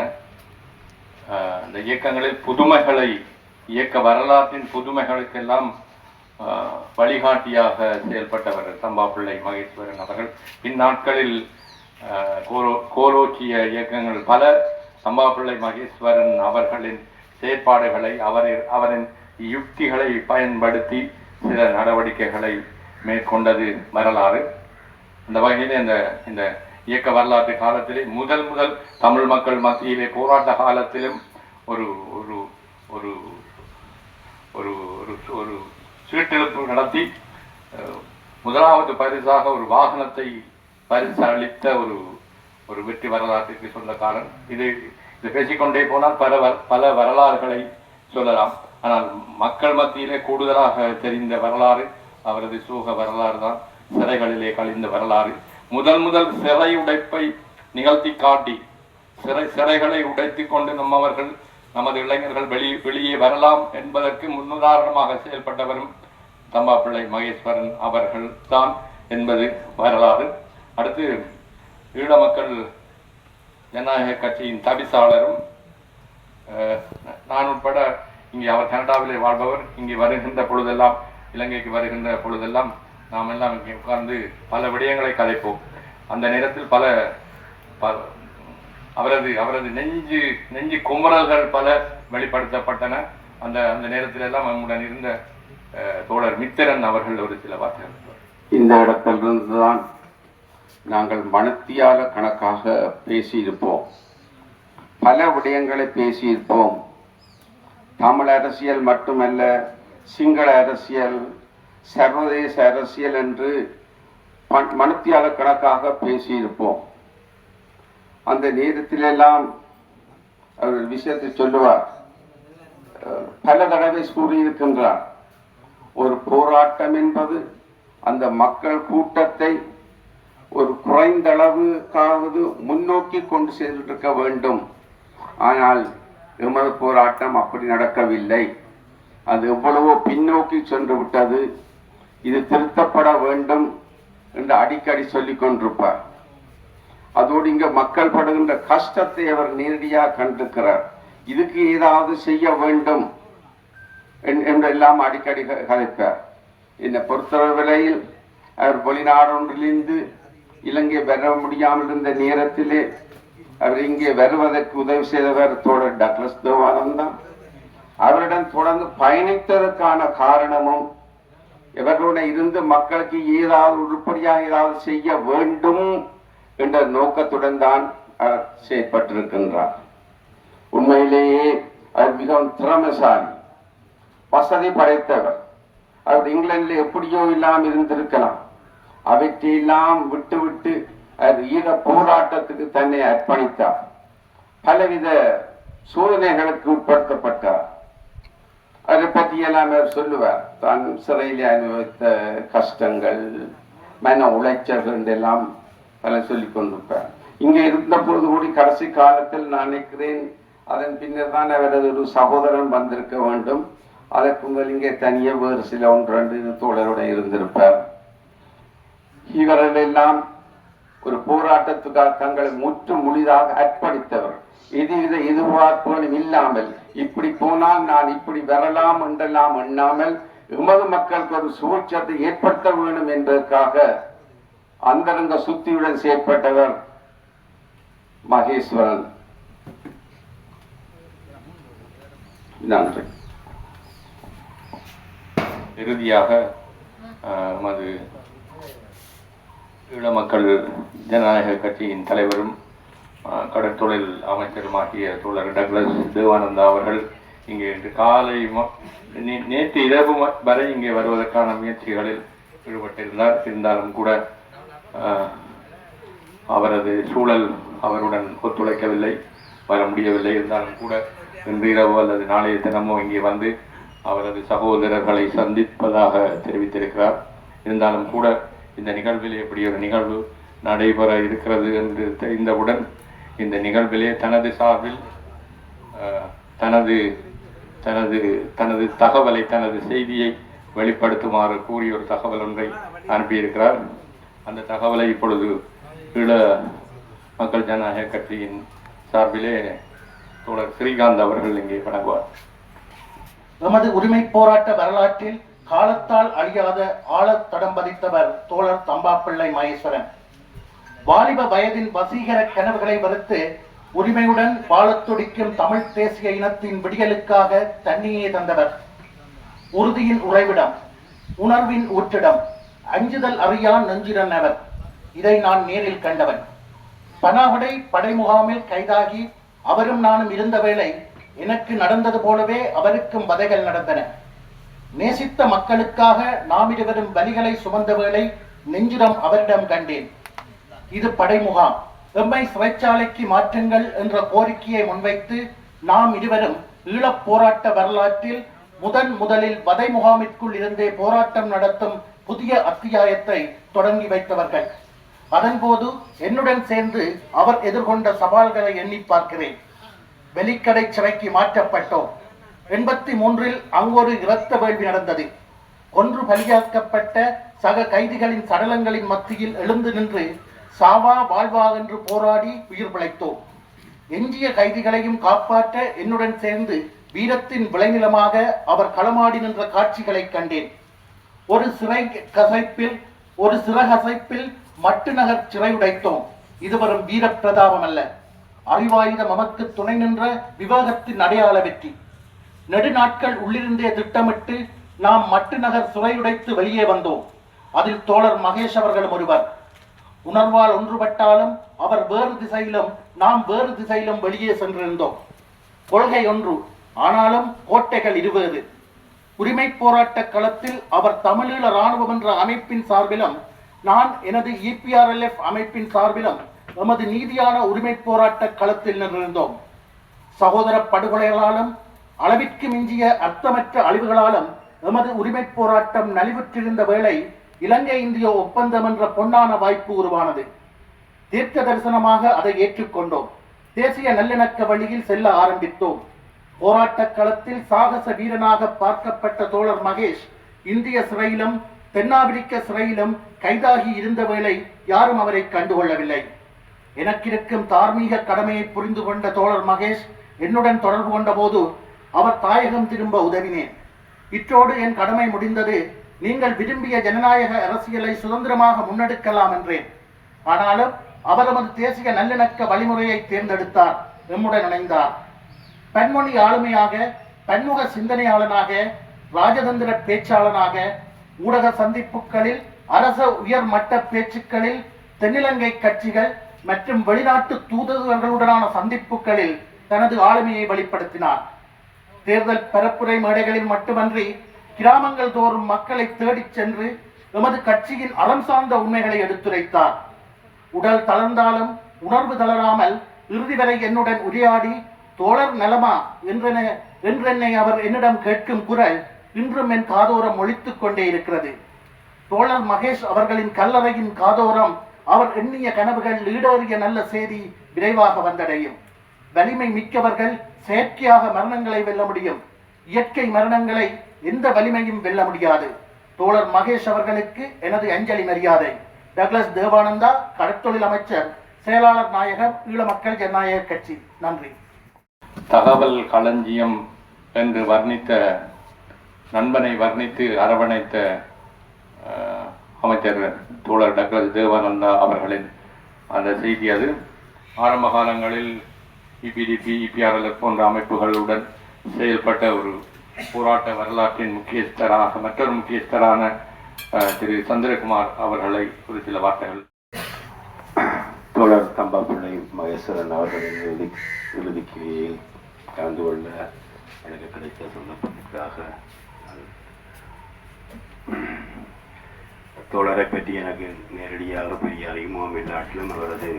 இந்த இயக்கங்களில் புதுமைகளை, இயக்க வரலாற்றின் புதுமைகளுக்கெல்லாம் வழிகாட்டியாக செயல்பட்டவர் தம்பாப்பிள்ளை மகேஸ்வரன் அவர்கள். பின்னாட்களில் கோலோச்சிய இயக்கங்கள் பல தம்பாப்பிள்ளை மகேஸ்வரன் அவர்களின் செயற்பாடுகளை, அவரின் யுக்திகளை பயன்படுத்தி சில நடவடிக்கைகளை மேற்கொண்டது வரலாறு. அந்த வகையிலே இந்த இயக்க வரலாற்று காலத்திலே முதல் தமிழ் மக்கள் மத்தியிலே போராட்ட காலத்திலும் ஒரு ஒரு ஒரு ஒரு ஒரு சீட்டெழுப்பு நடத்தி முதலாவது பரிசாக ஒரு வாகனத்தை பரிசு அளித்த ஒரு வெற்றி வரலாற்றுக்கு சொந்தக்காரன். இது பேசிக்கொண்டே போனால் பல வரலாறுகளை சொல்லலாம். ஆனால் மக்கள் மத்தியிலே கூடுதலாக தெரிந்த வரலாறு அவரது சோக வரலாறு தான், சிறைகளிலே கழிந்த வரலாறு. முதல் சிறை உடைப்பை நிகழ்த்தி காட்டி சிறைகளை உடைத்து கொண்டு நமது இளைஞர்கள் வெளியே வரலாம் என்பதற்கு முன்னுதாரணமாக செயல்பட்டவரும் தம்பாப்பிள்ளை மகேஸ்வரன் அவர்கள் தான் என்பது வரலாறு. அடுத்து ஈழ மக்கள் ஜனநாயக கட்சியின் தவிசாளரும் நான் உட்பட இங்கே அவர் கனடாவிலே வாழ்பவர். இங்கே வருகின்ற பொழுதெல்லாம், இலங்கைக்கு வருகின்ற பொழுதெல்லாம் நாம் எல்லாம் இங்கே உட்கார்ந்து பல விடயங்களை கதைப்போம். அந்த நேரத்தில் அவரது நெஞ்சு குமரல்கள் பல வெளிப்படுத்தப்பட்டன. அந்த நேரத்தில் எல்லாம் நம்முடன் இருந்த தோழர் மித்திரன் அவர்கள் ஒரு சில வார்த்தைகள். இந்த இடத்திலிருந்துதான் நாங்கள் மணித்தியால கணக்காக பேசியிருப்போம், பல விடயங்களை பேசியிருப்போம். தமிழ் அரசியல் மட்டுமல்ல, சிங்கள அரசியல், சர்வதேச அரசியல் என்று மணித்தியால கணக்காக பேசியிருப்போம். அந்த நேரத்திலெல்லாம் அவர் விஷயத்தை சொல்லுவார், பல தடவை கூறியிருக்கின்றார், ஒரு போராட்டம் என்பது அந்த மக்கள் கூட்டத்தை ஒரு குறைந்தளவுக்காவது முன்னோக்கி கொண்டு சென்றிருக்க வேண்டும். ஆனால் எமது போராட்டம் அப்படி நடக்கவில்லை, அது எவ்வளவோ பின்னோக்கி சென்று விட்டது, இது திருத்தப்பட வேண்டும் என்று அடிக்கடி சொல்லிக் கொண்டிருப்பார். அதோடு இங்க மக்கள் படுகின்ற கஷ்டத்தை அவர் நேரடியாக கண்டிருக்கிறார். இதுக்கு ஏதாவது செய்ய வேண்டும் என்றெல்லாம் அடிக்கடி கதைப்பார். என்னை பொறுத்தவரையில் அவர் வெளிநாடொன்றிலிருந்து இலங்கை வர முடியாமல் இருந்த நேரத்திலே அவர் இங்கே வருவதற்கு உதவி செய்தவர் தோழர் டக்ளஸ் தேவானந்தா. அவரிடம் தொடர்ந்து பயணித்ததற்கான காரணமும் இவர்களுடன் இருந்து மக்களுக்கு ஏதாவது உருப்படியாக ஏதாவது செய்ய வேண்டும் என்ற நோக்கத்துடன் தான் அவர் செயற்பட்டிருக்கின்றார். உண்மையிலேயே அவர் மிகவும் திறமைசாலி, வசதி படைத்தவர். அவர் இங்கிலாந்தில் எப்படியோ இல்லாமல் இருந்திருக்கலாம், அவற்றையெல்லாம் விட்டு ஈழ போராட்டத்துக்கு தன்னை அர்ப்பணித்தார். பலவித சோதனைகளுக்கு உட்படுத்தப்பட்டார். அதை பற்றியெல்லாம் அவர் சொல்லுவார். தான் சிறையில் அனுபவித்த கஷ்டங்கள், மன உளைச்சல்கள் எல்லாம் பல சொல்லிக் கொண்டிருப்பார். இங்கே இருந்தபோது கூடி கடைசி காலத்தில் நான் நினைக்கிறேன், அதன் பின்னர் தான் அவரது ஒரு சகோதரன் வந்திருக்க வேண்டும். அதற்கு முதல் இங்கே தனியே வேறு சில 1-2 தோழருடன் இருந்திருப்பார். இவர்களெல்லாம் ஒரு போராட்டத்துக்காக தங்களை முற்று முழுதாக அர்ப்பணித்தவர். எதுவித எதிர்பார்ப்புகளும் இல்லாமல், இப்படி போனால் நான் இப்படி வரலாம் என்றெல்லாம் எண்ணாமல், எமது மக்களுக்கு ஒரு சுழற்சத்தை ஏற்படுத்த வேண்டும் என்பதற்காக அந்தரங்க சுத்தியுடன் செயற்பட்டவர் மகேஸ்வரன். நன்றி. இறுதியாக நமது ஈழ மக்கள் ஜனநாயக கட்சியின் தலைவரும் கடற்தொழில் அமைச்சருமாகிய தோழர் டக்ளஸ் தேவானந்தா அவர்கள் இங்கே இன்று காலை நேற்று இரவு வரை இங்கே வருவதற்கான முயற்சிகளில் ஈடுபட்டிருந்தார். இருந்தாலும் கூட அவரது சூழல் அவருடன் ஒத்துழைக்கவில்லை, வர முடியவில்லை. இருந்தாலும் கூட இன்று இரவு அல்லது நாளைய தினமோ இங்கே வந்து அவரது சகோதரர்களை சந்திப்பதாக தெரிவித்திருக்கிறார். இருந்தாலும் கூட இந்த நிகழ்வில் எப்படி ஒரு நிகழ்வு நடைபெற இருக்கிறது என்று தெரிந்தவுடன் இந்த நிகழ்விலே தனது சார்பில் தனது தகவலை, தனது செய்தியை வெளிப்படுத்துமாறு கூறிய ஒரு தகவல் ஒன்றை அனுப்பியிருக்கிறார். அந்த தகவலை இப்பொழுது ஈழ மக்கள் ஜனநாயக கட்சியின் சார்பிலே தோழர் ஸ்ரீகாந்த் அவர்கள் இங்கே வழங்குவார். நமது உரிமை போராட்ட வரலாற்றில் காலத்தால் அழியாத ஆழத் தடம் பதித்தவர் தோழர் தம்பாப்பிள்ளை மகேஸ்வரன். வாலிப வயதின் வசீகர கனவுகளை வறுத்து உரிமையுடன் வாழத் துடிக்கும் தமிழ் தேசிய இனத்தின் விடியலுக்காக தன்னையே தந்தவர். உறுதியின் உறைவிடம், உணர்வின் ஊற்றிடம், அஞ்சுதல் அறியா நெஞ்சிடன் அவர். இதை நான் நேரில் கண்டவன். பனாவடை படை முகாமில் கைதாகி அவரும் நானும் இருந்த வேளை எனக்கு நடந்தது போலவே அவருக்கும் வதைகள் நடந்தன. நேசித்த மக்களுக்காக நாம் இருவரும் வலிகளை சுமந்த வேளை நெஞ்சிடம் அவரிடம் கண்டேன். இது படை முகாம், எம்மை சிறைச்சாலைக்கு மாற்றுங்கள் என்ற கோரிக்கையை முன்வைத்து நாம் இருவரும் ஈழப் போராட்ட வரலாற்றில் முதலில் வதை முகாமிற்குள் இருந்தே போராட்டம் நடத்தும் புதிய அத்தியாயத்தை தொடங்கி வைத்தவர்கள். அதன்போது என்னுடன் சேர்ந்து அவர் எதிர்கொண்ட சவால்களை எண்ணி பார்க்கிறேன். வெலிக்கடை சிறைக்கு மாற்றப்பட்டோம். 83 அங்கொரு இரத்த வேள்வி நடந்தது. கொன்று பலியாக்கப்பட்ட சக கைதிகளின் சடலங்களின் மத்தியில் எழுந்து நின்று சாவா வாழ்வா என்று போராடி உயிர் பிழைத்தோம். எஞ்சிய கைதிகளையும் காப்பாற்ற என்னுடன் சேர்ந்து வீரத்தின் விளைநிலமாக அவர் களமாடி நின்ற காட்சிகளை கண்டேன். ஒரு சிறகசைப்பில் மட்டுநகர் சிறை உடைத்தோம். இது வரும் வீர பிரதாபம் அல்ல, அறிவாயுத மமக்கு துணை நின்ற விவேகத்தின் அடையாள வெற்றி. நெடுநாட்கள் உள்ளிருந்தே திட்டமிட்டு நாம் மட்டுநகர் சிறையுடைத்து வெளியே வந்தோம். அதில் தோழர் மகேஷ் அவர்களும் ஒருவர். உணர்வால் ஒன்றுபட்டாலும் அவர் வேறு திசையிலும் நாம் வேறு திசையிலும் வெளியே சென்றிருந்தோம். கொள்கை ஒன்று, ஆனாலும் கோட்டைகள் 20. உரிமை போராட்ட களத்தில் அவர் தமிழீழ இராணுவம் என்ற அமைப்பின் சார்பிலும் நான் எனது EPRLF அமைப்பின் சார்பிலும் எமது நீதியான உரிமை போராட்ட களத்தில் நின்றிருந்தோம். சகோதர படுகொலைகளாலும் அளவிற்கு மிஞ்சிய அர்த்தமற்ற அழிவுகளாலும் எமது உரிமை போராட்டம் நலிவுற்றிருந்த வேளை இலங்கை இந்திய ஒப்பந்தம் என்ற பொன்னான வாய்ப்பு உருவானது. தீர்க்க தரிசனமாக அதை ஏற்றுக்கொண்டோம். தேசிய நல்லிணக்க வழியில் செல்ல ஆரம்பித்தோம். போராட்ட களத்தில் சாகச வீரனாக பார்க்கப்பட்ட தோழர் மகேஷ் இந்திய சிறையிலும் தென்னாப்பிரிக்க சிறையிலும் கைதாகி இருந்த வேளை யாரும் அவரை கண்டுகொள்ளவில்லை. எனக்கிருக்கும் தார்மீக கடமையை புரிந்து கொண்ட தோழர் மகேஷ் என்னுடன் தொடர்பு கொண்ட போது அவர் தாயகம் திரும்ப உதவினேன். இற்றோடு என் கடமை முடிந்தது. நீங்கள் விரும்பிய ஜனநாயக அரசியலை சுதந்திரமாக முன்னெடுக்கலாம் என்றேன். ஆனாலும் அவர் நமது தேசிய நல்லிணக்க வழிமுறையை தேர்ந்தெடுத்தார், எம்முடன் இணைந்தார். பன்மொழி ஆளுமையாக, பன்முக சிந்தனையாளனாக, ராஜதந்திர பேச்சாளனாக, ஊடக சந்திப்புகளில், அரச உயர் மட்ட பேச்சுக்களில், தென்னிலங்கை கட்சிகள் மற்றும் வெளிநாட்டு தூதுவர்களுடனான சந்திப்புகளில் தனது ஆளுமையை வெளிப்படுத்தினார். தேர்தல் பரப்புரை மேடைகளில் மட்டுமன்றி கிராமங்கள் தோறும் மக்களை தேடிச் சென்று எமது கட்சியின் அறம் சார்ந்த உண்மைகளை எடுத்துரைத்தார். உடல் தளர்ந்தாலும் உணர்வு தளராமல் இறுதி வரை என்னுடன் உரையாடி தோழர் நலமா என்றென்னை அவர் என்னிடம் கேட்கும் குரல் இன்றும் என் காதோரம் ஒலித்துக் கொண்டே இருக்கிறது. தோழர் மகேஷ் அவர்களின் கல்லறையின் காதோரம் அவர் எண்ணிய கனவுகள் ஈடேறிய நல்ல செய்தி விரைவாக வந்தடையும். வலிமை மிக்கவர்கள் செயற்கையாக மரணங்களை வெல்ல முடியும். இயற்கை மரணங்களை எந்த வலிமையும் வெல்ல முடியாது. தோழர் மகேஷ் அவர்களுக்கு எனது அஞ்சலி மரியாதை. டக்ளஸ் தேவானந்தா, கடற்தொழில் அமைச்சர், செயலாளர் நாயகர், ஈழ மக்கள் ஜனநாயக கட்சி. நன்றி. தகவல் களஞ்சியம் என்று வர்ணித்த நண்பனை வர்ணித்து அரவணைத்த அமைச்சர் தோழர் டக்ளஸ் தேவானந்தா அவர்களின் அந்த செய்தி அது. ஆரம்ப காலங்களில் இபிடிபி, இபிஆர்எல்எஃப் போன்ற அமைப்புகளுடன் செயல்பட்ட ஒரு போராட்ட வரலாற்றின் முக்கியஸ்தராக மற்றொரு முக்கியஸ்தரான திரு சந்திரகுமார் அவர்களை ஒரு சில வார்த்தைகள். தோழர் தம்பாப்பிள்ளை மகேஸ்வரன் அவர்களின் இறுதிக்கு கலந்து கொள்ள எனக்கு கிடைத்த சந்தர்ப்பத்திற்காக தோழரை பற்றி எனக்கு நேரடியாக பெரிய அறிமுகம் இல்லாட்டிலும் அவரது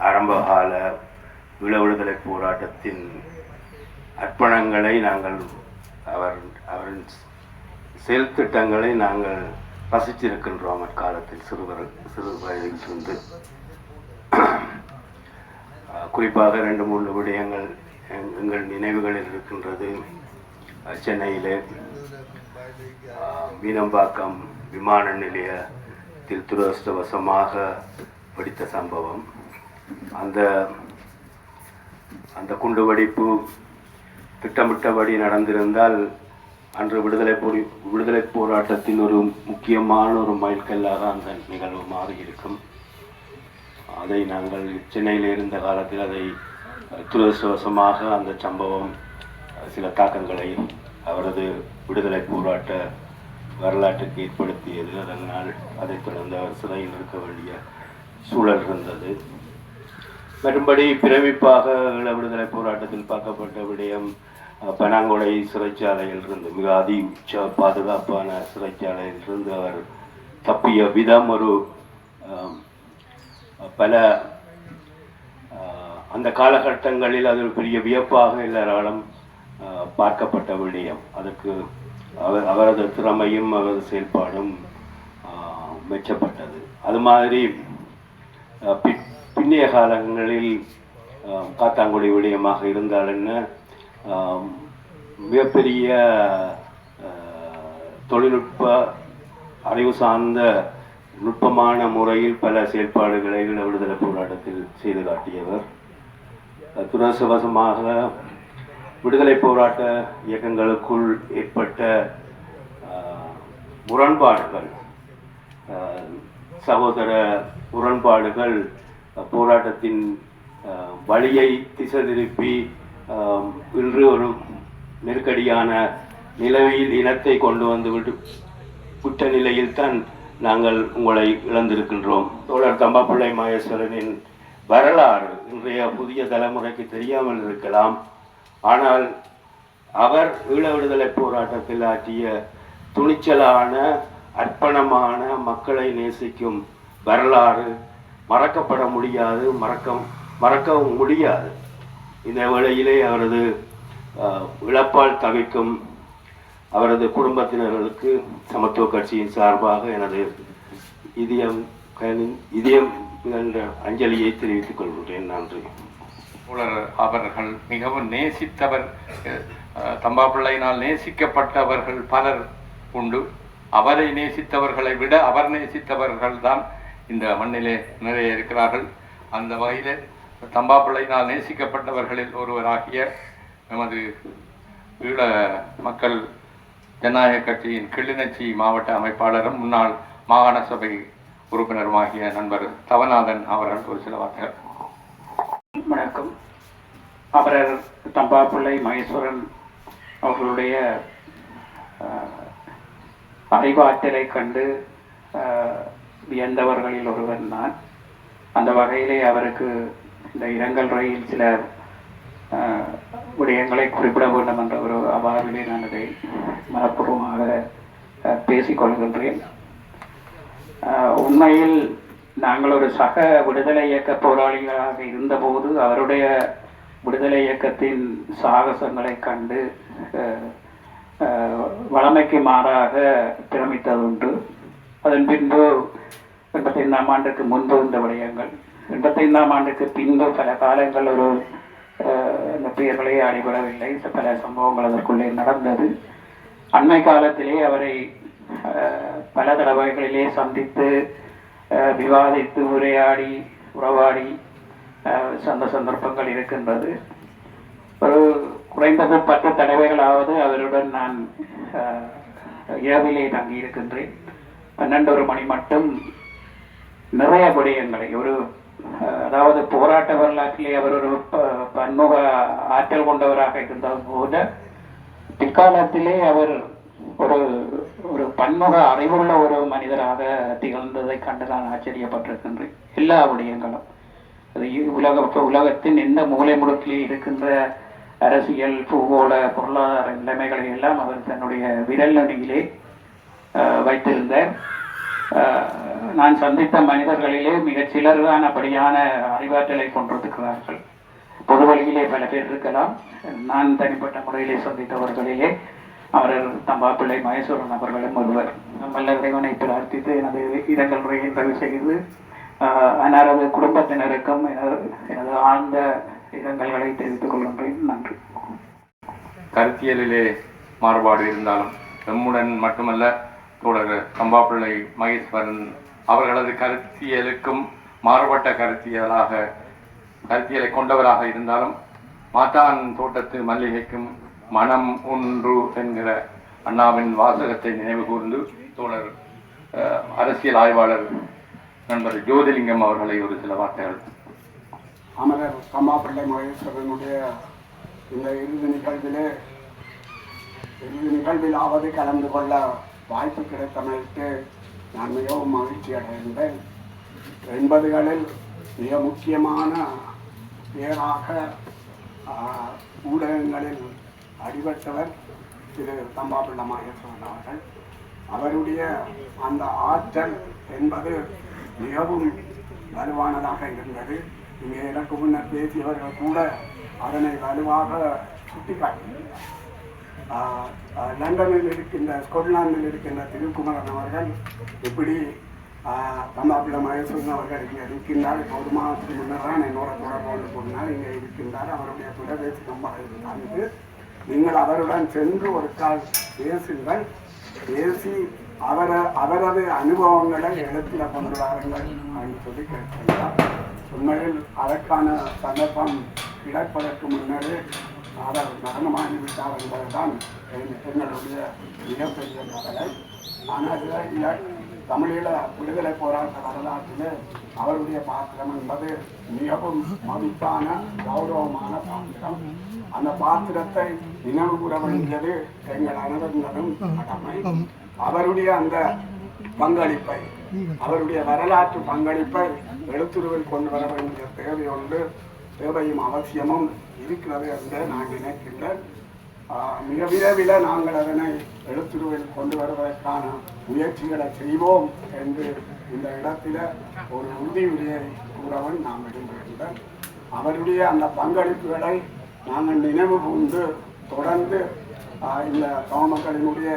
ஆரம்பகால விடுதலை போராட்டத்தின் அர்ப்பணங்களை நாங்கள் அவரின் செயல் திட்டங்களை நாங்கள் ரசித்திருக்கின்றோம். அக்காலத்தில் சிறு வயதில் இருந்து குறிப்பாக 2-3 விடயங்கள் எங்கள் நினைவுகளில் இருக்கின்றது. சென்னையிலே மீனம்பாக்கம் விமான நிலையத்தில் துரதிர்ஷ்டவசமாக வெடித்த சம்பவம். அந்த குண்டுவெடிப்பு திட்டமிட்டபடி நடந்திருந்தால் அன்று விடுதலை போராட்டத்தின் ஒரு முக்கியமான ஒரு மைல்கல்லாக அந்த நிகழ்வு மாறியிருக்கும். அதை நாங்கள் சென்னையில் இருந்த காலத்தில் அதை துரதிர்ஷ்டவசமாக அந்த சம்பவம் சில தாக்கங்களை அவரது விடுதலை போராட்ட வரலாற்றுக்கு ஏற்படுத்தியது. அதனால் அதைத் தொடர்ந்து அவர் சிறையில் இருக்க வேண்டிய சூழல் இருந்தது. மறுபடி பிரமிப்பாக விடுதலை போராட்டத்தில் பார்க்கப்பட்ட விடயம் பனாங்கொடை சிறைச்சாலையில் இருந்து, மிக அதி பாதுகாப்பான சிறைச்சாலையில் இருந்து அவர் தப்பிய விதம் ஒரு பல அந்த காலகட்டங்களில் அது ஒரு பெரிய வியப்பாக எல்லாராலும் பார்க்கப்பட்ட விடயம். அதற்கு அவரது திறமையும் அவரது செயல்பாடும் மெச்சப்பட்டது. அது மாதிரி பின்னைய காலங்களில் காத்தாங்குடி விடயமாக இருந்தால் என்ன, மிகப்பெரிய தொழில்நுட்ப அறிவு சார்ந்த நுட்பமான முறையில் பல செயல்பாடுகளை விடுதலை போராட்டத்தில் செய்து காட்டியவர். துரதிர்ஷ்டவசமாக விடுதலை போராட்ட இயக்கங்களுக்குள் ஏற்பட்ட முரண்பாடுகள், சகோதர முரண்பாடுகள் போராட்டத்தின் வழியை திசை திருப்பி இன்று ஒரு நெருக்கடியான நிலையில் இனத்தை கொண்டு வந்து விட்ட நிலையில் தான் நாங்கள் உங்களை இழந்திருக்கின்றோம். தோழர் தம்பாப்பிள்ளை மகேஸ்வரனின் வரலாறு இன்றைய புதிய தலைமுறைக்கு தெரியாமல் இருக்கலாம். ஆனால் அவர் ஈழ விடுதலை போராட்டத்தில் ஆற்றிய துணிச்சலான அர்ப்பணமான மக்களை நேசிக்கும் வரலாறு மறக்கப்பட முடியாது, மறக்கவும் முடியாது. இந்த வேளையிலே அவரது இழப்பால் தவிக்கும் அவரது குடும்பத்தினர்களுக்கு சமத்துவ கட்சியின் சார்பாக எனது இதயம் என்ற அஞ்சலியை தெரிவித்துக் கொள்கிறேன். நன்றி. அவர்கள் மிகவும் நேசித்தவர், தம்பாப்பிள்ளையினால் நேசிக்கப்பட்டவர்கள் பலர் உண்டு. அவரை நேசித்தவர்களை விட அவர் நேசித்தவர்கள் தான் இந்த மண்ணிலே நிறைய இருக்கிறார்கள். அந்த வகையிலே தம்பாப்பிள்ளையினால் நேசிக்கப்பட்டவர்களில் ஒருவராகிய நமது ஈழ மக்கள் ஜனநாயக கட்சியின் கிளிநொச்சி மாவட்ட அமைப்பாளரும் முன்னாள் மாகாண சபை உறுப்பினருமாகிய நண்பர் தவநாதன் அவர்கள் ஒரு சில வார்த்தைகள். வணக்கம். அமரர் தம்பாப்பிள்ளை மகேஸ்வரன் அவர்களுடைய அறிவாற்றலை கண்டு வியந்தவர்களில் ஒருவர் நான். அந்த வகையிலே அவருக்கு இந்த இரங்கல் ரயில் சில விடயங்களை குறிப்பிட வேண்டும் என்ற ஒரு அபாவிலே நான் அதை மனப்பூர்வமாக பேசிக்கொள்கின்றேன். உண்மையில் நாங்கள் ஒரு சக விடுதலை இயக்க போராளிகளாக இருந்தபோது அவருடைய விடுதலை இயக்கத்தின் சாகசங்களை கண்டு வளமைக்கு மாறாக பிரமித்ததுண்டு. அதன் பின்பு 85ஆம் ஆண்டுக்கு முன்பு இந்த விடயங்கள், 85ஆம் ஆண்டுக்கு பின்பு பல காலங்கள் ஒரு இந்த பெயர்களே அடிபடவில்லை. பல சம்பவங்கள் அதற்குள்ளே நடந்தது. அண்மை காலத்திலே அவரை பல தடவைகளிலே சந்தித்து விவாதித்து உரையாடி உறவாடி அந்த சந்தர்ப்பங்கள் இருக்கின்றது. ஒரு குறைந்தது 10 தடவைகளாவது அவருடன் நான் இரவிலே தங்கியிருக்கின்றேன். 12 மணி மட்டும் நிறைய விடயங்களை அதாவது போராட்ட வரலாற்றிலே அவர் ஒரு பன்முக ஆற்றல் கொண்டவராக இருந்தது போல பிற்காலத்திலே அவர் ஒரு பன்முக அறிவுள்ள ஒரு மனிதராக திகழ்ந்ததை கண்டு நான் ஆச்சரியப்பட்டிருக்கின்றேன். எல்லா விடயங்களும் உலகத்தின் எந்த மூலை முடுக்கிலே இருக்கின்ற அரசியல், பூகோள, பொருளாதார நிலைமைகளை எல்லாம் அவர் தன்னுடைய விரல் நுனியிலே வைத்திருந்தார். நான் சந்தித்த மனிதர்களிலே மிகச் சிலர்தான் அப்படியான அறிவாற்றலை கொண்டிருக்கிறார்கள். பொது வழியிலே பல பேர் இருக்கலாம். நான் தனிப்பட்ட முறையிலே சந்தித்தவர்களிலே அவர் தம்பாப்பிள்ளை மகேஸ்வரன் அவர்களும் ஒருவர். நம்மள இறைவனை பிரார்த்தித்து எனது இரங்கல் முறையை பதிவு செய்து அன்னாரது குடும்பத்தினருக்கும் எனது ஆழ்ந்த இரங்கல்களை தெரிவித்துக் கொள்கின்றேன். நன்றி. கருத்தியலிலே மாறுபாடு இருந்தாலும் நம்முடன் மட்டுமல்ல, தோழர் தம்பாப்பிள்ளை மகேஸ்வரன் அவர்களது கருத்தியலுக்கும் மாறுபட்ட கருத்தியலை கொண்டவராக இருந்தாலும் மாத்தான் தோட்டத்து மல்லிகைக்கும் மனம் ஒன்று என்கிற அண்ணாவின் வாசகத்தை நினைவு கூர்ந்து தோழர் அரசியல் ஆய்வாளர் நண்பர் ஜோதிலிங்கம் அவர்களை ஒரு சில வார்த்தைகள். அமரர் தம்பாப்பிள்ளை மகேஸ்வரனுடைய இந்த இறுதி நிகழ்விலாவது கலந்து கொள்ள வாய்ப்பு கிடைத்தமைக்கு நான் மிகவும் மகிழ்ச்சி அடைகின்றேன். 80களில் மிக முக்கியமான பேராக ஊடகங்களில் அடிபட்டவர் திரு தம்பாப்பிள்ளை மகேஸ்வரன் அவர்கள். அவருடைய அந்த ஆற்றல் என்பது மிகவும் வலுவானதாக இருந்தது. இங்கே எனக்கு முன்னர் பேசியவர்கள் கூட அதனை வலுவாக சுட்டிக்காட்டினார். லண்டனில் இருக்கின்ற ஸ்கொட்லாந்தில் இருக்கின்ற திருக்குமரன் அவர்கள் இப்படி தம்பாப்பிள்ளை மகேஸ்வரன் அவர்கள் இங்கே இருக்கின்றார். இப்போ 1 மாதத்துக்கு முன்னர் தான் என்னோட தொடர்பு சொன்னால் இங்கே இருக்கின்றார். அவருடைய தொலைபேசி நம்பரை தந்து நீங்கள் அவருடன் சென்று ஒரு கால் பேசுங்கள், பேசி அவரது அனுபவங்களை எழுத்தில் கொண்டு வாருங்கள் என்று சொல்லி கேட்கின்றார். உண்மையில் அதற்கான சந்தர்ப்பம் கிடைப்பதற்கு முன்னரே அவர் மரணமாகிவிட்டார் என்பதுதான் எங்களுடைய மிகப்பெரிய கவலை. ஆனால் தமிழீழ விடுதலை போராட்ட வரலாற்றிலே அவருடைய பாத்திரம் என்பது மிகவும் மதிப்பான கௌரவமான பாத்திரம். அந்த பாத்திரத்தை நினைவு கூற வேண்டியது எங்கள் அனைவரும் கடமை. அவருடைய அந்த பங்களிப்பை, அவருடைய வரலாற்று பங்களிப்பை எழுத்துருவில் கொண்டு வர வேண்டிய தேவையும் அவசியமும் இருக்கிறது என்று நான் நினைக்கின்றேன். மிக விரைவில் நாங்கள் அதனை எழுத்துருவில் கொண்டு வருவதற்கான முயற்சிகளை செய்வோம் என்று இந்த இடத்தில ஒரு உறுதியுரையை கூறவும் நாம் விரும்புகின்றோம். அவருடைய அந்த பங்களிப்புகளை நாங்கள் நினைவு கூர்ந்து தொடர்ந்து இந்த தமிழ்மக்களினுடைய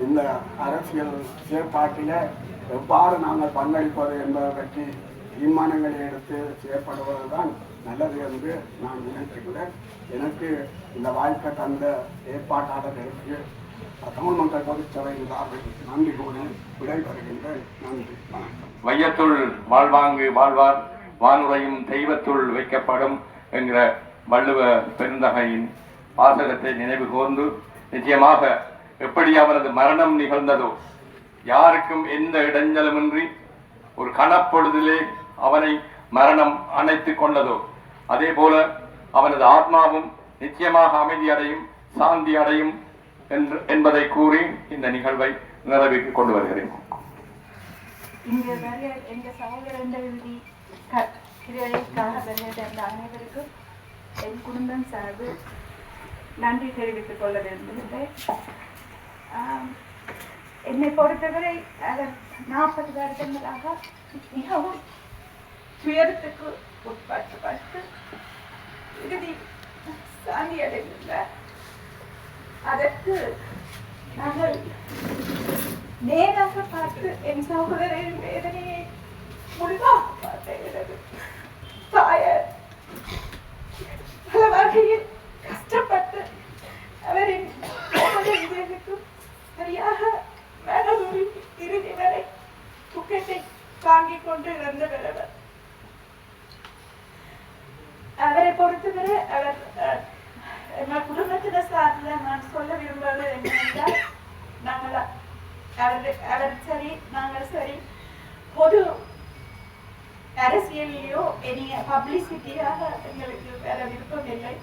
இந்த அரசியல் செயற்பாட்டில் எவ்வாறு நாங்கள் பங்களிப்பது என்பதை பற்றி தீர்மானங்களை எடுத்து செயற்படுவதுதான் நல்லது என்று நான் நினைக்கின்றேன். எனக்கு இந்த வாய்ப்பை தந்த ஏற்பாட்டாளர்களுக்கு தமிழ் மக்கள் பொதுச்சபையின் சார்பில் நன்றி கூறி விடைபெறுகின்றேன். நன்றி, வணக்கம். வையத்துள் வாழ்வாங்கு வாழ்வார், வானுரையும் தெய்வத்துள் வைக்கப்படும் என்கிற வள்ளுவ பெருந்தகையின் வாசகத்தை நினைவு கூர்ந்து, நிச்சயமாக எப்படி அவனது மரணம் நிகழ்ந்ததோ, யாருக்கும் எந்த இடைஞ்சலுமின்றி ஒரு கணப்பொழுதிலே அவனை மரணம் அணைத்துக் கொண்டதோ, அதே போல அவனது ஆத்மாவும் நிச்சயமாக அமைதி அடையும், சாந்தி அடையும் என்பதை கூறி இந்த நிகழ்வை நிறைவேற்றி கொண்டு வருகிறேன். எங்க சகோதரர்கள் அனைவருக்கும் என் குடும்பம் சார்பு நன்றி தெரிவித்துக் கொள்ள விரும்புகிறேன். என்னை பொறுத்தவரை அவர் 40 வருடங்களாக மிகவும் துயரத்துக்கு உட்பட்டு இறுதி சாந்தியடைந்துள்ள அதற்கு நாங்கள் நேராக பார்த்து என் சகோதரின் வேதனையை முழுதாக பார்த்து தாயார் பல வகையில் கஷ்டப்பட்டு அவரின் இதற்கும் சரியாக மனதுரி இறுதி வரை துக்கத்தை தாங்கிக் கொண்டு இறந்தவர். அவரை பொறுத்தவரை அவர் எங்கள் குடும்பத்தினர் சார்பில் நான் சொல்ல விரும்புவது என்னவென்றால் நாங்கள் அவர் சரி நாங்கள் சரி பொது அரசியலையோ இனிய பப்ளிசிட்டியாக எங்களுக்கு வேற விருப்பம் இல்லை.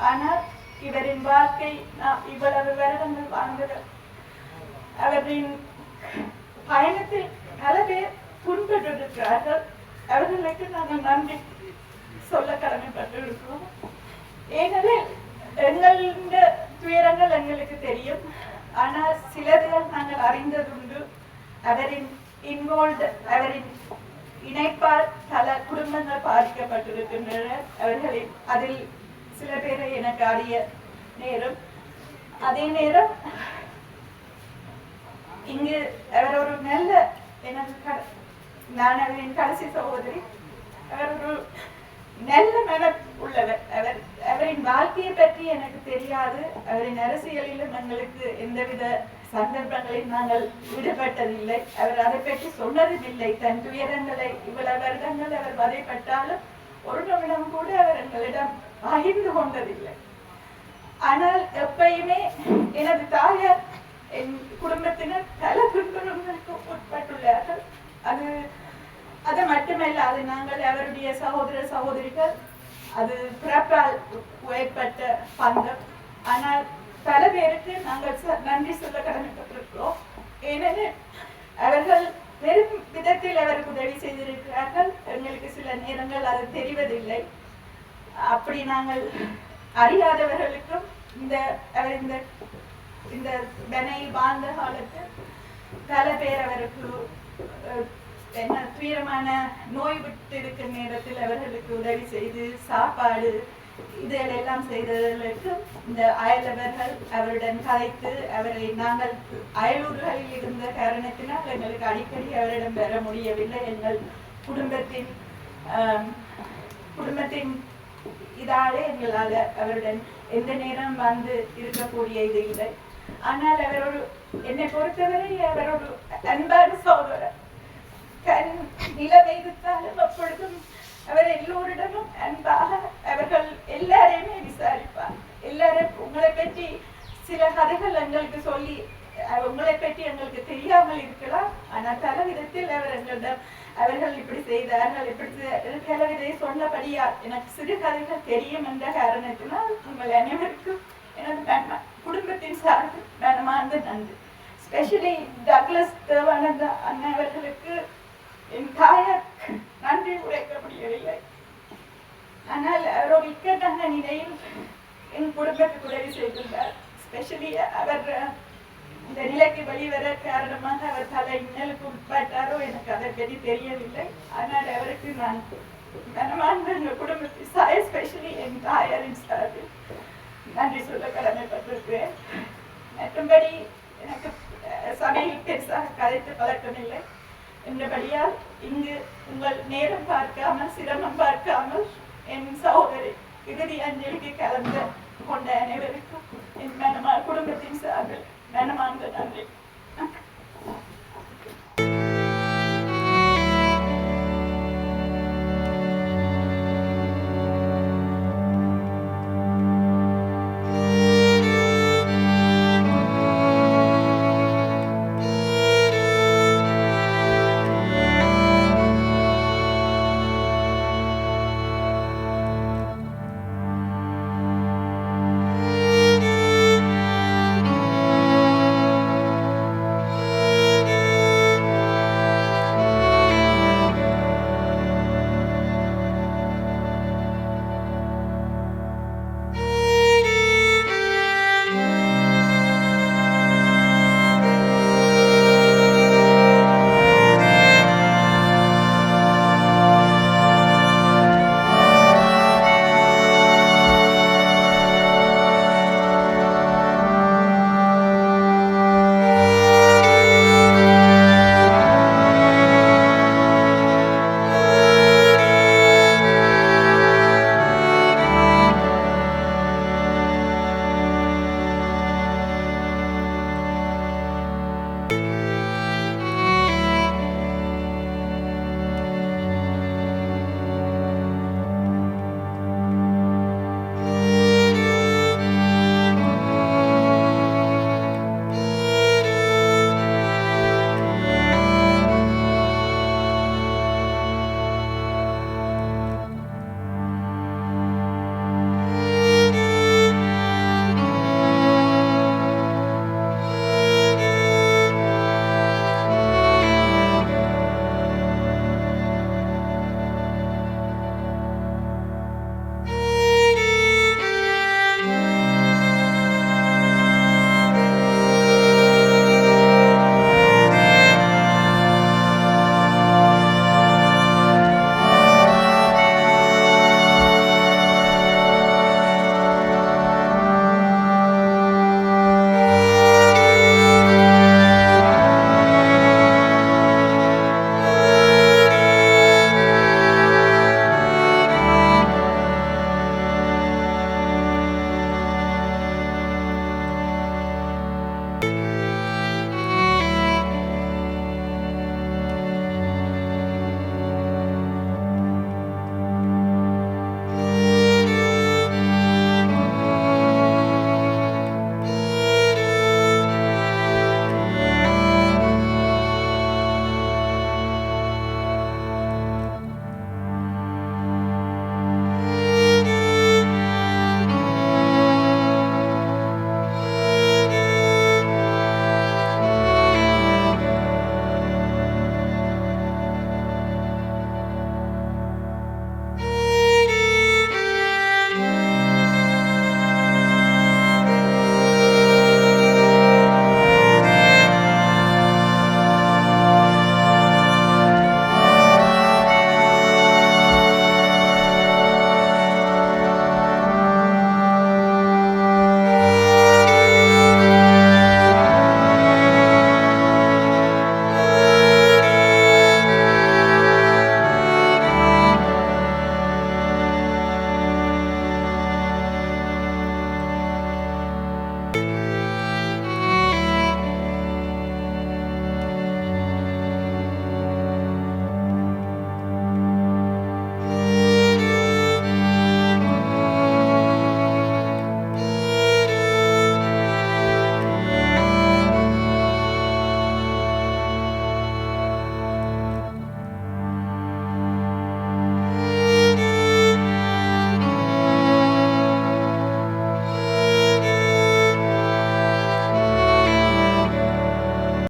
ஆனால் இவரின் வாழ்க்கை நாம் இவ்வளவு வருடங்கள் வாழ்ந்தது. அவரின் பயணத்தில் பல பேர் துன்பப்பட்டிருக்கிறார்கள். அவர்களுக்கு நாங்கள் நன்றி சொல்ல கடமைப்பட்டிருக்கிறோம். ஏனெனில் எங்களின் துயரங்கள் எங்களுக்கு தெரியும். ஆனால் சிலர்கள் நாங்கள் அறிந்ததுண்டு. அவரின் அவரின் இணைப்பால் பல குடும்பங்கள் பாதிக்கப்பட்டிருக்கின்றன. அவர்களின் அதில் சில பேரை எனக்கு அறிய நேரம். அதே நேரம் இங்கு அவர் ஒரு நல்ல நான் அவரின் கடைசி சகோதரி. அவர் ஒரு நல்ல மனம் உள்ளவர். அவரின் வாழ்க்கையை பற்றி எனக்கு தெரியாது. அவரின் அரசியலிலும் எங்களுக்கு எந்தவித சந்தர்ப்பங்களில் நாங்கள் ஈடுபட்டதில்லை. அவர் அதை பற்றி சொன்னதும் இல்லை. தன் துயரங்களை இவ்வளவு வருடங்கள் அவர் வதைப்பட்டாலும் ஒரு நிமிடம் கூட அவர் எங்களிடம் பகிர்ந்து கொண்டதில்லை. ஆனால் எப்பயுமே எனது தாயார் என் குடும்பத்தினர் பல துன்பங்களுக்கு உட்பட்டுள்ளார்கள். அது மட்டுமல்ல, அது நாங்கள் அவருடைய சகோதர சகோதரிகள், அது பிறப்பால் ஏற்பட்ட பந்தம். ஆனால் பல பேருக்கு நாங்கள் நன்றி சொல்ல கடமைப்பட்டிருக்கிறோம். ஏனெனில் அவர்கள் பெரும் விதத்தில் அவருக்கு உதவி செய்திருக்கிறார்கள். எங்களுக்கு சில நேரங்கள் அது தெரிவதில்லை. அப்படி நாங்கள் அறியாதவர்களுக்கும் அவர் இந்த பெனையில் வாழ்ந்த காலத்தில் பல பேர் அவருக்கு என்ன துயரமான நோய் விட்டு இருக்கிற நேரத்தில் அவர்களுக்கு உதவி செய்து சாப்பாடு இதெல்லாம் செய்தவர்களுக்கும் இந்த அயலவர்கள் அவருடன் கதைத்து அவரை நாங்கள் அயலூர்களில் இருந்த காரணத்தினால் எங்களுக்கு அடிக்கடி அவரிடம் பெற முடியவில்லை. எங்கள் குடும்பத்தின் இதாலே எங்களால் அவருடன் எந்த நேரம் வந்து இருக்கக்கூடிய இது இல்லை. ஆனால் அவரோடு என்னை பொறுத்தவரை அவரோடு அன்பான சகோதரர். கண் நிலைமை இருந்தாலும் அப்பொழுதும் அவர் எல்லோரிடமும் அன்பாக அவர்கள் எல்லாரையுமே விசாரிப்பார். எல்லாரும் உங்களை பற்றி சில கதைகள் எங்களுக்கு சொல்லி உங்களை பற்றி எங்களுக்கு தெரியாமல் இருக்கலாம். ஆனால் பல விதத்தில் அவர்கள் இப்படி செய்தார்கள் இப்படி பல விதை சொன்னபடியா எனக்கு சிறு கதைகள் தெரியும் என்ற காரணத்தினால் உங்கள் அனைவருக்கும் எனது குடும்பத்தின் சார்பில் மனமார்ந்த நன்றி. ஸ்பெஷலி டக்ளஸ் தேவானந்த அண்ணன் அவர்களுக்கு என் தாயார் நன்றி உரைக்க முடியவில்லை. ஆனால் அவரோட இக்கட்டான நிலையில் என் குடும்பத்துக்கு உதவி செய்துள்ளார். ஸ்பெஷலி அவர் இந்த நிலைக்கு வெளிவர காரணமாக அவர் பல இன்னலுக்கு உட்பட்டாரோ எனக்கு அதை பற்றி தெரியவில்லை. ஆனால் அவருக்கு நான் மனமார்ந்த எங்கள் குடும்பத்தின் ஸ்பெஷலி என் தாயாரின் சார்பில் நன்றி சொல்ல கடமைப்பட்டிருக்கிறேன். மற்றபடி எனக்கு சபையில் பெருசாக கதைத்து பழக்கமில்லை என்றபடியால் இங்கு உங்கள் நேரம் பார்க்காமல் சிரமம் பார்க்காமல் என் சகோதரி இறுதி அஞ்சலிக்கு கலந்து கொண்ட அனைவருக்கும் என் குடும்பத்தின் சார்பில் மனமார்ந்த நன்றி.